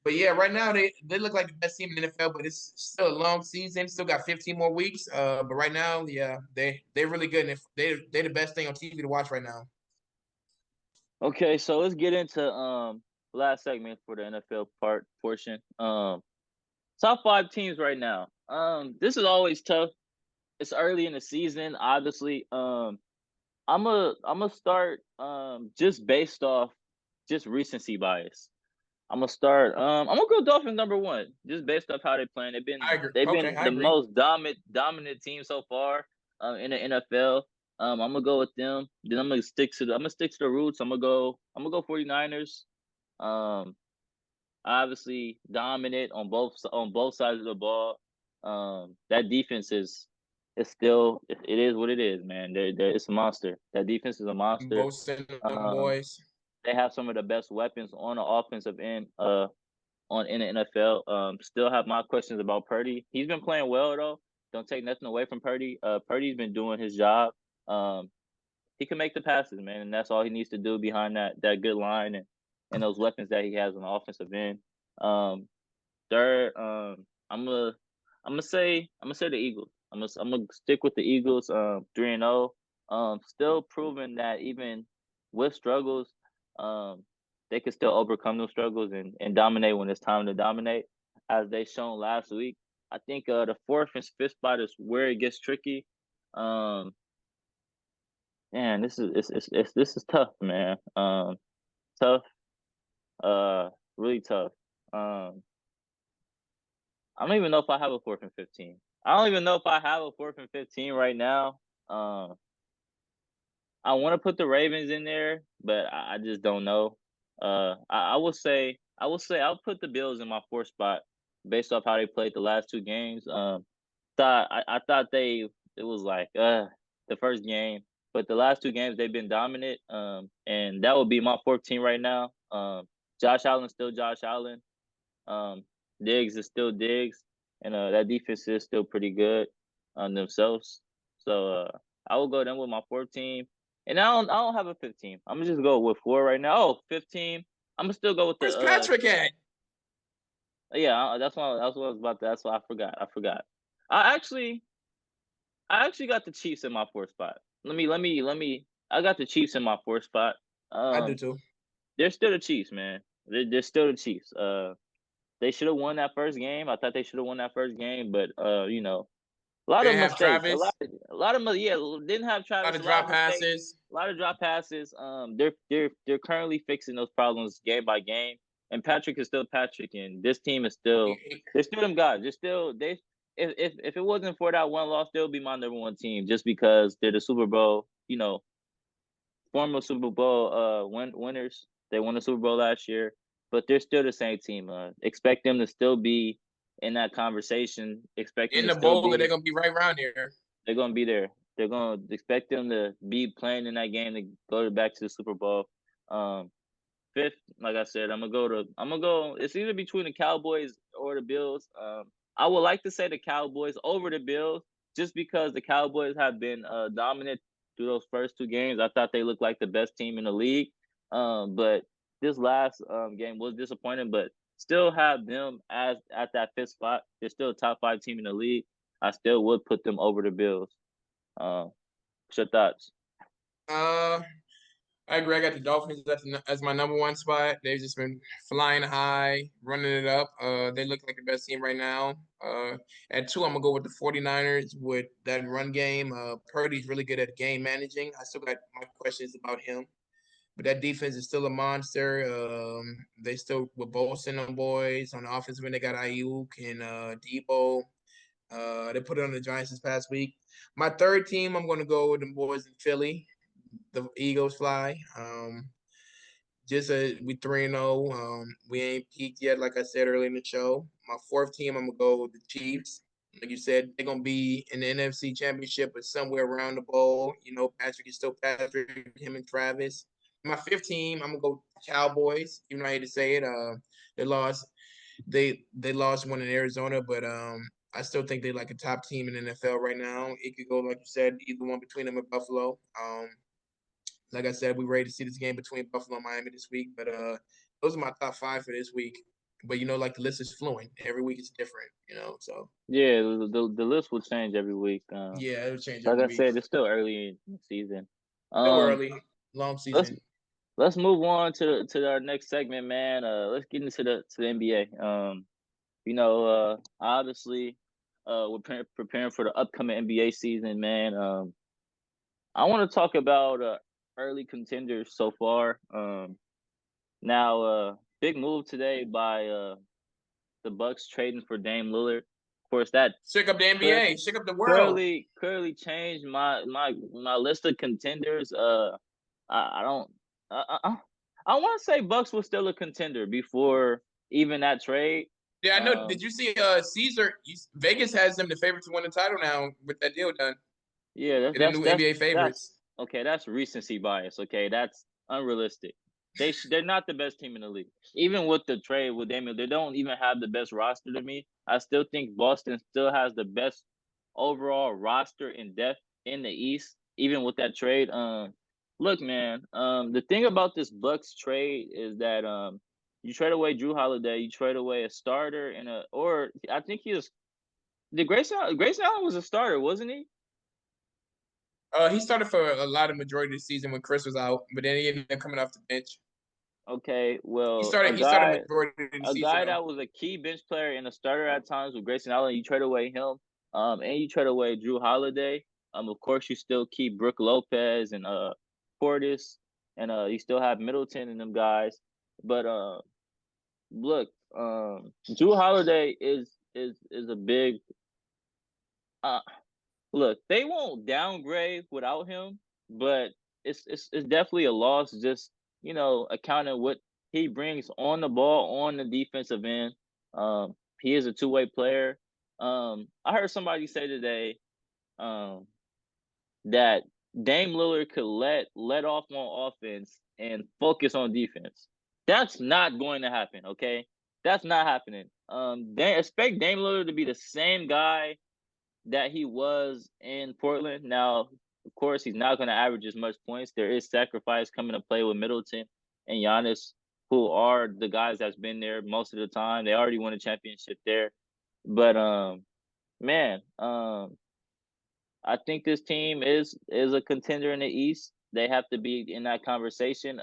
but yeah, right now they look like the best team in the NFL, but it's still a long season. Still got 15 more weeks. But right now, yeah, they're really good, and they're the best thing on TV to watch right now. Okay, so let's get into last segment for the NFL portion. Top 5 teams right now. This is always tough. It's early in the season, obviously. I'm gonna start just based off just recency bias. I'm gonna go Dolphins number 1, just based off how they playing. They've I been agree. they've Okay, been I the agree. most dominant team so far in the NFL. I'm gonna go with them. Then I'm gonna stick to the roots. I'm gonna go 49ers. Um, obviously dominant on both sides of the ball. That defense it is what it is, man. It's a monster. That defense is a monster. Both send them Um, boys. they have some of the best weapons on the offensive end. In the NFL. Still have my questions about Purdy. He's been playing well though. Don't take nothing away from Purdy. Purdy's been doing his job. Um, he can make the passes, man, and that's all he needs to do behind that good line and those weapons that he has on the offensive end. Um, third, I'm gonna say the Eagles. I'm gonna stick with the Eagles. 3-0. Still proving that even with struggles, um, they can still overcome those struggles and dominate when it's time to dominate, as they shown last week. I think the fourth and fifth spot is where it gets tricky. Um, man, this is tough, man. Tough. Really tough. Um, I don't even know if I have a fourth and 15. I don't even know if I have a fourth and 15 right now. Um, I want to put the Ravens in there, but I just don't know. I will say I'll put the Bills in my fourth spot based off how they played the last 2 games. I thought it was like the first game, but the last 2 games they've been dominant. And that would be my fourth team right now. Josh Allen's still Josh Allen. Um, Diggs is still Diggs. and that defense is still pretty good on themselves. So I will go them with my fourth team, and I don't have a fifth team. I'm gonna just go with four right now. Oh, fifth team. I'm gonna still go with the Where's Patrick at? yeah. That's what I was about to. That's what I forgot. I actually I actually got the Chiefs in my fourth spot. Let me. I got the Chiefs in my fourth spot. I do Um, too. they're still the Chiefs, man. They're still the Chiefs. They should have won that first game. I thought they should have won that first game, but a lot They of didn't have mistakes. Travis. Yeah, didn't have A lot Travis. of A lot drop of mistakes. passes. A lot of drop passes. They're currently fixing those problems game by game. And Patrick is still Patrick, and this team is still they're still them guys. They're still they. If it wasn't for that one loss, they'll be my number one team just because they're the Super Bowl. Former Super Bowl winners. They won the Super Bowl last year, but they're still the same team. Expect them to still be in that conversation. Expect them In to the still bowl, they're be. gonna be right around here. They're gonna be there. They're gonna expect them to be playing in that game to go back to the Super Bowl. Um, Fifth, like I said, I'm gonna go. It's either between the Cowboys or the Bills. I would like to say the Cowboys over the Bills, just because the Cowboys have been dominant through those first two games. I thought they looked like the best team in the league. But this last game was disappointing. But still have them as at that fifth spot. They're still a top five team in the league. I still would put them over the Bills. What's your thoughts? Uh, I agree. I got the Dolphins as my number one spot. They've just been flying high, running it up. They look like the best team right now. At two, I'm gonna go with the 49ers with that run game. Purdy's really good at game managing. I still got my questions about him, but that defense is still a monster. They still with Bolson on boys on the offensive end. They got Ayuk and Debo. They put it on the Giants this past week. My third team, I'm going to go with the boys in Philly. The Eagles fly. Just we 3-0. We ain't peaked yet, like I said earlier in the show. My fourth team, I'm gonna go with the Chiefs. Like you said, they're gonna be in the NFC Championship, but somewhere around the bowl. Patrick is still Patrick. Him and Travis. My fifth team, I'm gonna go Cowboys. Even though I hate to say it, they lost. They lost one in Arizona, but I still think they're like a top team in the NFL right now. It could go, like you said, either one between them and Buffalo. Like I said, we're ready to see this game between Buffalo and Miami this week. But those are my top five for this week. But like the list is fluent. Every week is different. So Yeah, the list will change every week. yeah, it'll change Like every I week. said, it's still early in the season. Still Um, early, long let's season. let's move on to our next segment, man. Let's get into the NBA. Obviously, we're preparing for the upcoming NBA season, man. I want to talk about early contenders so far. Now, big move today by the Bucks trading for Dame Lillard. Of course, that Shake up the clear, NBA. Shake up the world. clearly changed my list of contenders. I don't. I want to say Bucks was still a contender before even that trade. Yeah, I know. Did Um, you see Caesar? Vegas has them the favorite to win the title now with that deal done. yeah, that's They're the that's new that's NBA that's favorites. okay. That's recency bias. Okay, that's unrealistic. They're not the best team in the league. Even with the trade with Damian, they don't even have the best roster to me. I still think Boston still has the best overall roster in depth in the East, even with that trade. Look, man. The thing about this Bucks trade is that you trade away Drew Holiday, you trade away a starter and or I think he was the Grayson Allen was a starter, wasn't he? He started for a lot of majority of the season when Chris was out, but then he ended up coming off the bench. Okay, He well, started. He started majority of the a season guy though. that was a key bench player and a starter at times with Grayson Allen, you trade away him, and you trade away Drew Holiday. Of course, you still keep Brooke Lopez and Portis, and you still have Middleton and them guys. But look, Drew Holiday is a big uh, look. They won't downgrade without him, but it's definitely a loss. Just accounting what he brings on the ball on the defensive end. He is a two-way player. I heard somebody say today um, that Dame Lillard could let off on offense and focus on defense. That's not going to happen. Okay, That's not happening. They expect Dame Lillard to be the same guy that he was in Portland. Now, of course, he's not going to average as much points. There is sacrifice coming to play with Middleton and Giannis, who are the guys that's been there most of the time. They already won a championship there. But man, I think this team is a contender in the East. They have to be in that conversation.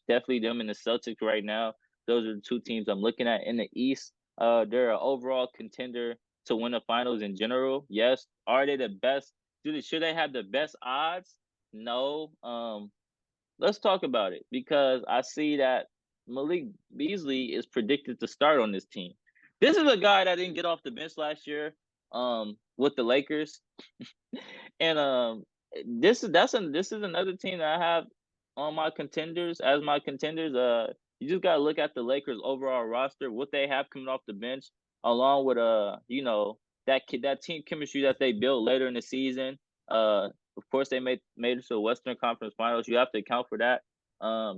Definitely them and the Celtics right now. Those are the two teams I'm looking at in the East. They're an overall contender to win the finals in general. Yes. Are they the best? Should they have the best odds? No. Let's talk about it because I see that Malik Beasley is predicted to start on this team. This is a guy that didn't get off the bench last year with the Lakers. And this is another team that I have on my contenders as my contenders. You just gotta look at the Lakers overall roster, what they have coming off the bench, along with that team chemistry that they built later in the season. Of course they made it to the Western Conference Finals. You have to account for that.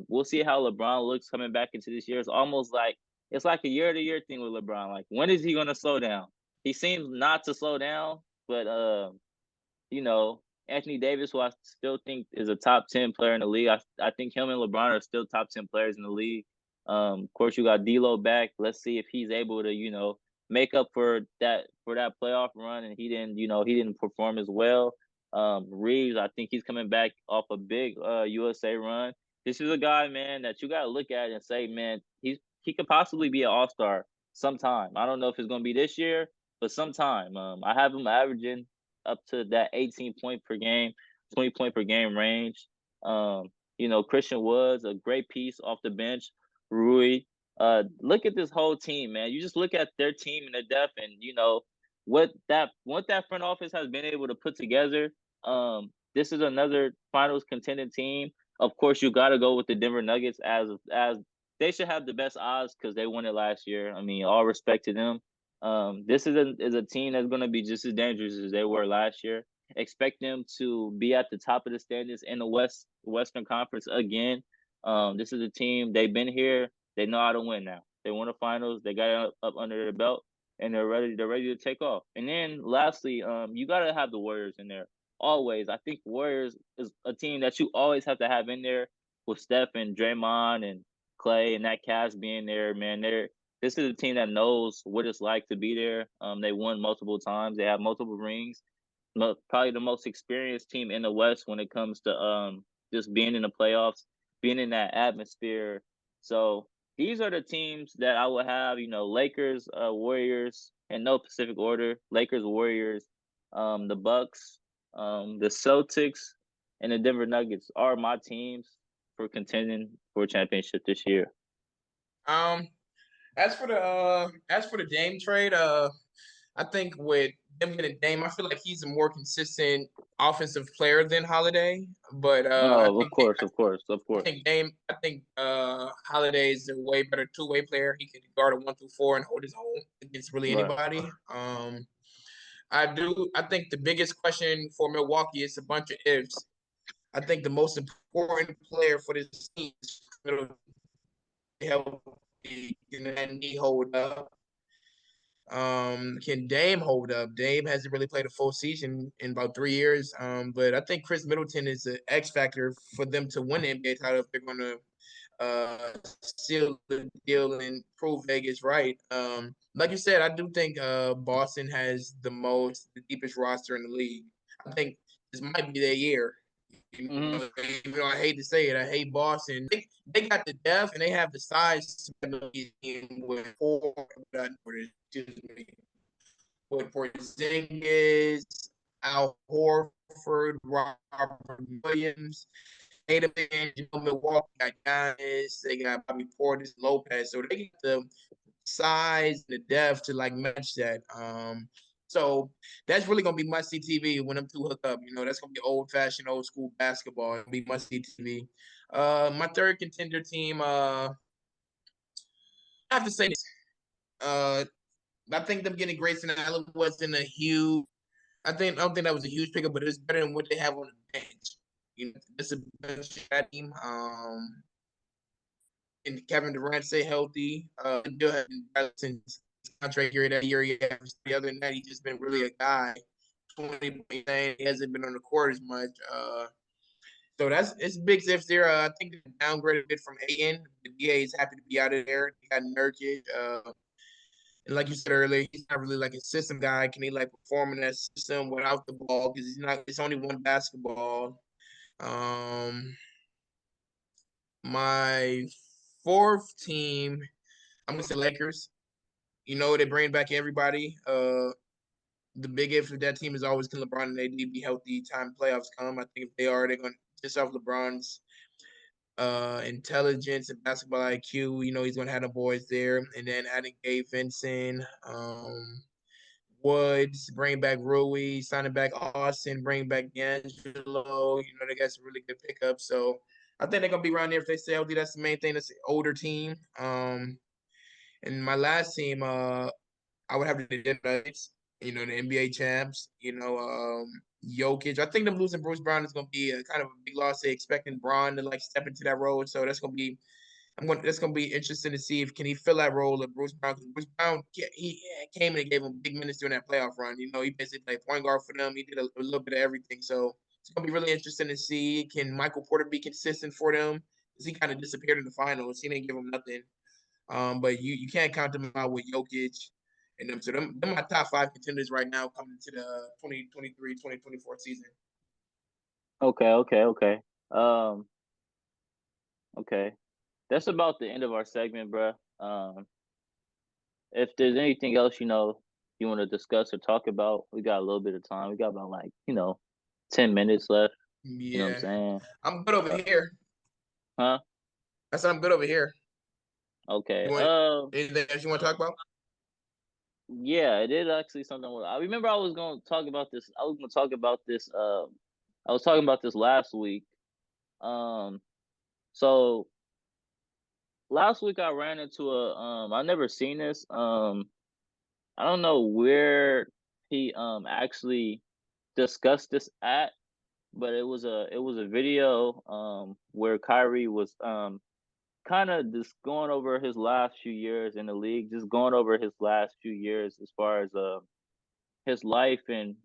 We'll see how LeBron looks coming back into this year. It's like a year to year thing with LeBron. Like when is he gonna slow down? He seems not to slow down, but you know, Anthony Davis, who I still think is a top 10 player in the league. I think him and LeBron are still top 10 players in the league. Of course, you got D'Lo back. Let's see if he's able to, make up for that playoff run, and he didn't perform as well. Reeves, I think he's coming back off a big USA run. This is a guy, man, that you got to look at and say, man, he could possibly be an All Star sometime. I don't know if it's going to be this year, but sometime. I have him averaging up to that 18 point per game, 20 point per game range. Christian Woods, a great piece off the bench. Rui. Look at this whole team, man. You just look at their team and their depth, and what that front office has been able to put together. This is another finals contending team. Of course, you got to go with the Denver Nuggets as they should have the best odds because they won it last year. I mean, all respect to them. This is a team that's going to be just as dangerous as they were last year. Expect them to be at the top of the standings in the Western Conference again. This is a team they've been here. They know how to win now. They won the finals. They got it up under their belt, and they're ready. They're ready to take off. And then lastly, you got to have the Warriors in there always. I think Warriors is a team that you always have to have in there with Steph and Draymond and Clay and that Cavs being there. Man, this is a team that knows what it's like to be there. They won multiple times. They have multiple rings. Probably the most experienced team in the West when it comes to just being in the playoffs, being in that atmosphere. So these are the teams that I would have. Lakers, Warriors, and no Pacific order. Lakers, Warriors, the Bucks, the Celtics, and the Denver Nuggets are my teams for contending for a championship this year. As for the Dame trade, I think with them getting Dame, I feel like he's a more consistent offensive player than Holiday. But Oh, of course, of course, of course. I think Holiday is a way better two-way player. He can guard a 1 through 4 and hold his own against really anybody. Right. I think the biggest question for Milwaukee is a bunch of ifs. I think the most important player for this team is healthy. Can that knee hold up? Can Dame hold up? Dame hasn't really played a full season in about 3 years. But I think Chris Middleton is an X factor for them to win the NBA title if they're going to seal the deal and prove Vegas right. Like you said, I do think Boston has the deepest roster in the league. I think this might be their year. Mm-hmm. Even though I hate to say it, I hate Boston. They got the depth and they have the size to with excuse me, with Porzingis, Al Horford, Robert Williams. Milwaukee got Giannis, they got Bobby Portis, Lopez, so they get the size and the depth to match that. So that's really gonna be must see TV when them two hook up. That's gonna be old fashioned, old school basketball. It'll be must see TV. My third contender team, I have to say this. I think them getting Grayson Allen wasn't a huge. I don't think that was a huge pickup, but it's better than what they have on the bench. It's a bench team. and Kevin Durant stay healthy. Still having since his contract year that year. Other than that, he's just been really a guy. 20 he hasn't been on the court as much. So it's big ifs there. I think they downgraded a bit from Aiden. The DA is happy to be out of there. They got Nurkic. And like you said earlier, he's not really like a system guy. Can he like perform in that system without the ball? Because he's not. It's only one basketball. Um, my fourth team, I'm gonna say Lakers. You know they bring back everybody. The big if of that team is always can LeBron and AD be healthy time playoffs come. I think if they are, they're gonna just off LeBron's intelligence and basketball IQ. You know he's gonna have the boys there, and then adding Gabe Vincent, Woods, bring back Rui, signing back Austin, bring back D'Angelo. You know they got some really good pickups. So I think they're gonna be around there if they stay healthy. That's the main thing. That's an older team. And my last team, I would have the Nuggets, you know, the NBA champs, you know, Jokic. I think them losing Bruce Brown is going to be a kind of a big loss. They expecting Braun to like step into that role, so that's going to be. That's going to be interesting to see if can he fill that role of Bruce Brown. Because Bruce Brown, he came and gave him big minutes during that playoff run. You know, he basically played point guard for them. He did a little bit of everything. So it's going to be really interesting to see can Michael Porter be consistent for them. Because he kind of disappeared in the finals. He didn't give them nothing. But you can't count them out with Jokic and them. So them my top five contenders right now coming into the 2023-2024 season. Okay. Um, okay. That's about the end of our segment, bruh. If there's anything else, you want to discuss or talk about, we got a little bit of time. We got about 10 minutes left. You know what I'm Yeah. saying? I'm good over here. Huh? I said I'm good over here. Okay. You want anything else you want to talk about? Yeah, it is actually something. I remember I was going to talk about this. I was going to talk about this. I was talking about this last week. So last week I ran into I never seen this. I don't know where he actually discussed this at, but it was a video where Kyrie was kind of just going over his last few years in the league, just going over his last few years as far as his life, and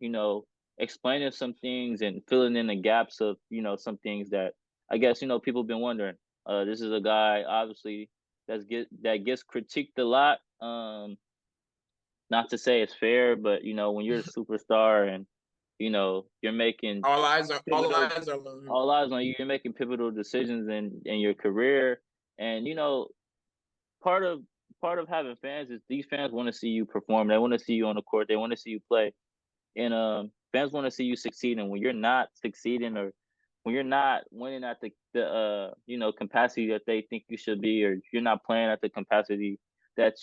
explaining some things and filling in the gaps of some things that I guess people been wondering. This is a guy obviously that gets critiqued a lot. Not to say it's fair, but when you're a superstar and you're making All pivotal eyes are on him. all eyes on you, you're making pivotal decisions in your career, and part of part of having fans is these fans want to see you perform. They want to see you on the court. They want to see you play. And fans want to see you succeed. And when you're not succeeding, or when you're not winning at the capacity that they think you should be, or you're not playing at the capacity that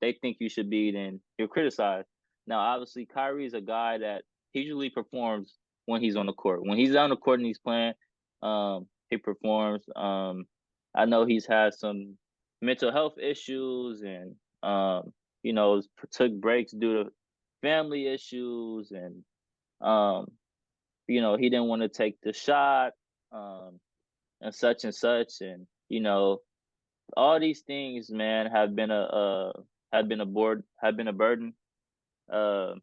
they think you should be, then you're criticized. Now, obviously, Kyrie is a guy that he usually performs when he's on the court. When he's on the court and he's playing, he performs. I know he's had some mental health issues, and took breaks due to family issues, and he didn't want to take the shot, and such and such, and all these things, man, have been a burden. uh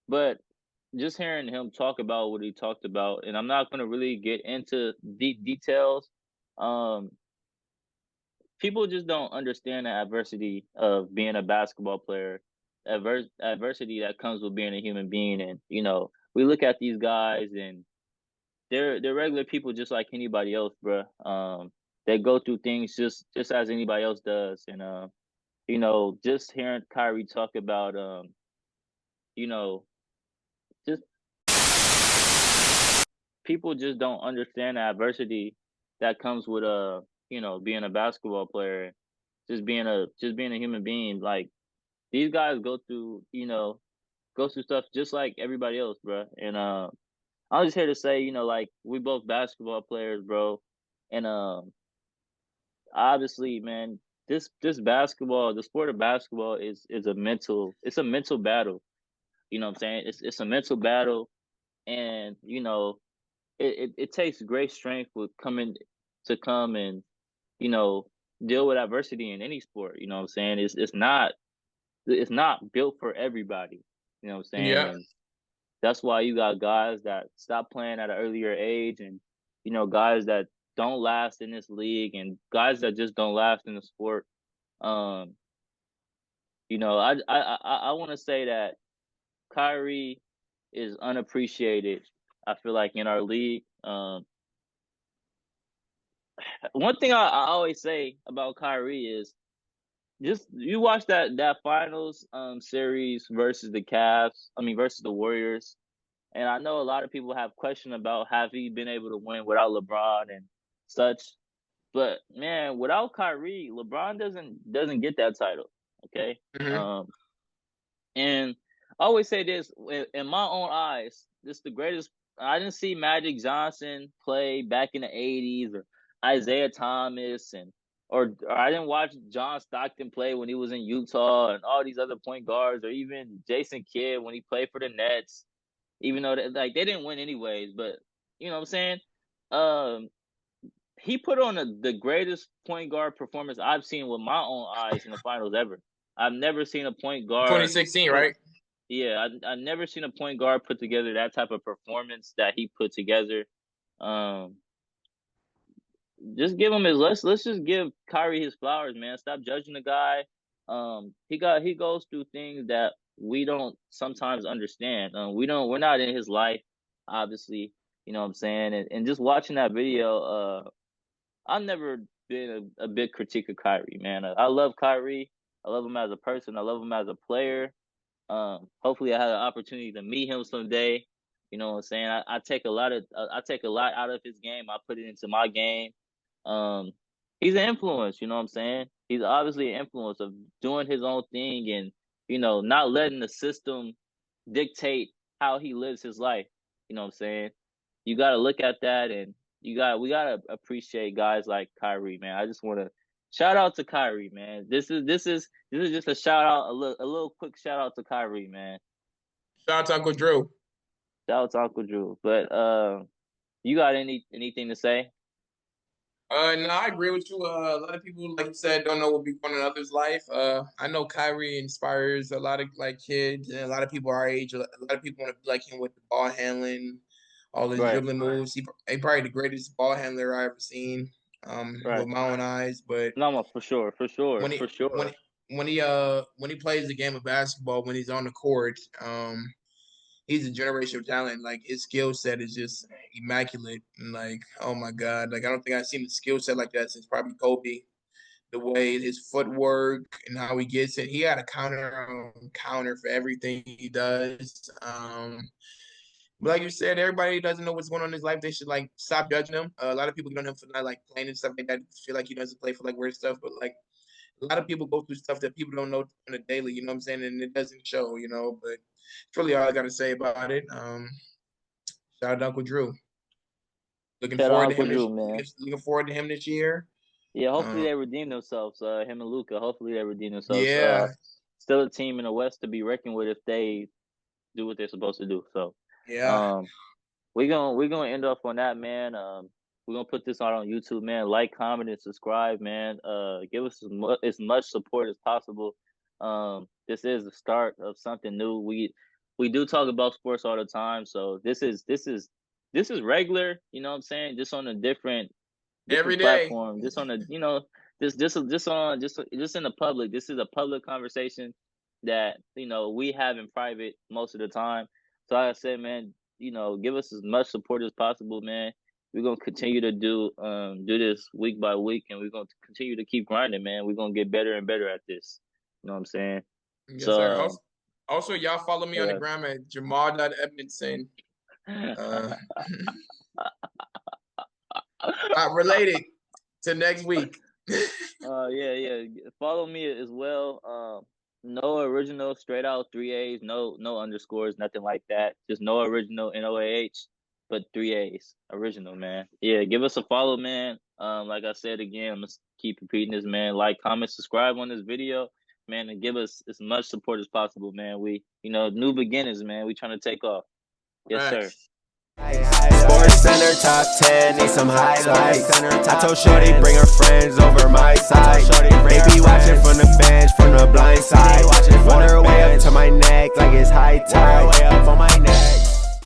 but just hearing him talk about what he talked about, and I'm not going to really get into deep details. um People just don't understand the adversity of being a basketball player, adversity that comes with being a human being. And we look at these guys, and they're regular people just like anybody else, bruh. They go through things just as anybody else does. And just hearing Kyrie talk about you know just people just don't understand the adversity that comes with being a basketball player, just being a human being. Like, these guys go through stuff just like everybody else, bro. And I'm just here to say, like, we both basketball players, bro. And obviously, man, this basketball, the sport of basketball is it's a mental battle. You know what I'm saying? It's a mental battle, and it takes great strength with coming to come and deal with adversity in any sport. You know what I'm saying? It's not built for everybody. You know what I'm saying? Yeah. And that's why you got guys that stop playing at an earlier age, and guys that don't last in this league, and guys that just don't last in the sport. Um, I want to say that Kyrie is unappreciated. I feel like in our league. One thing I always say about Kyrie is just you watch that finals series versus the Cavs. I mean versus the Warriors. And I know a lot of people have question about have he been able to win without LeBron and such. But man, without Kyrie, LeBron doesn't get that title. Okay. Mm-hmm. And I always say this in my own eyes, this is the greatest. I didn't see Magic Johnson play back in the '80s, or Isaiah Thomas, or I didn't watch John Stockton play when he was in Utah, and all these other point guards, or even Jason Kidd when he played for the Nets. Even though they didn't win anyways, but you know what I'm saying. Um, he put on the greatest point guard performance I've seen with my own eyes in the finals ever. I've never seen a point guard 2016, put. right? Yeah, I've never seen a point guard put together that type of performance that he put together. Um, just give him his let's just give Kyrie his flowers, man. Stop judging the guy. He goes through things that we don't sometimes understand. We're not in his life, obviously. You know what I'm saying? And just watching that video, I've never been a big critique of Kyrie, man. I love Kyrie. I love him as a person. I love him as a player. Hopefully I had an opportunity to meet him someday. You know what I'm saying? I take a lot out of his game. I put it into my game. Um, he's an influence. You know what I'm saying? He's obviously an influence of doing his own thing, and not letting the system dictate how he lives his life. You know what I'm saying? You got to look at that, and we gotta appreciate guys like Kyrie, man. I just want to shout out to Kyrie, man. This is just a shout out, a little quick shout out to Kyrie, man. Shout out to Uncle Drew. Shout out to Uncle Drew. But you got anything to say? No, I agree with you. A lot of people, like you said, don't know what be going on in others' life. I know Kyrie inspires a lot of like kids and a lot of people our age. A lot of people want to be like him with the ball handling, all his Right, dribbling moves. He probably the greatest ball handler I ever seen, right. with my own eyes. But No, for sure, for sure, when he for when sure. when he plays the game of basketball, when he's on the court, he's a generational talent. Like his skill set is just immaculate. And like, oh my God. Like I don't think I've seen a skill set like that since probably Kobe. The way his footwork and how he gets it. He had a counter for everything he does. But like you said, everybody doesn't know what's going on in his life. They should like stop judging him. A lot of people get on him for not like playing and stuff like that. Feel like he doesn't play for like weird stuff, but like a lot of people go through stuff that people don't know on a daily. You know what I'm saying? And it doesn't show. But it's really all I got to say about it. Shout out to Uncle Drew. Looking Shout out forward to Uncle him Drew, man. looking forward to him this year. Yeah, hopefully Um, they redeem themselves. Him and Luca. Hopefully they redeem themselves. yeah, Still a team in the West to be reckoned with if they do what they're supposed to do. So, yeah. um, we're gonna end off on that, man. We're gonna put this on YouTube, man. Like, comment, and subscribe, man. Give us as much support as possible. This is the start of something new. We do talk about sports all the time, so this is regular. You know what I'm saying? Just on a Every different day. platform. Just on a just in the public. This is a public conversation that we have in private most of the time. So like I said, man, give us as much support as possible, man. We're gonna continue to do this week by week, and we're gonna continue to keep grinding, man. We're gonna get better and better at this. You know what I'm saying? Yes, sir. So Also, y'all follow me on the uh, gram at Jamal.Edmondson. Uh, not related to next week. yeah. Follow me as well. No original, straight out 3A's, no underscores, nothing like that. Just no original, NOAH, but 3A's. Original, man. Yeah, give us a follow, man. Like I said again, I'm gonna keep repeating this, man. Like, comment, subscribe on this video, man, and give us as much support as possible, man. We, new beginnings, man. We trying to take off. Yes, sir. Facts. center, top 10, need some highlights. I told Shorty bring her friends over my side. They be watching from the bench, from the blind side. Water way up to my neck like it's high tide. Way up on my neck.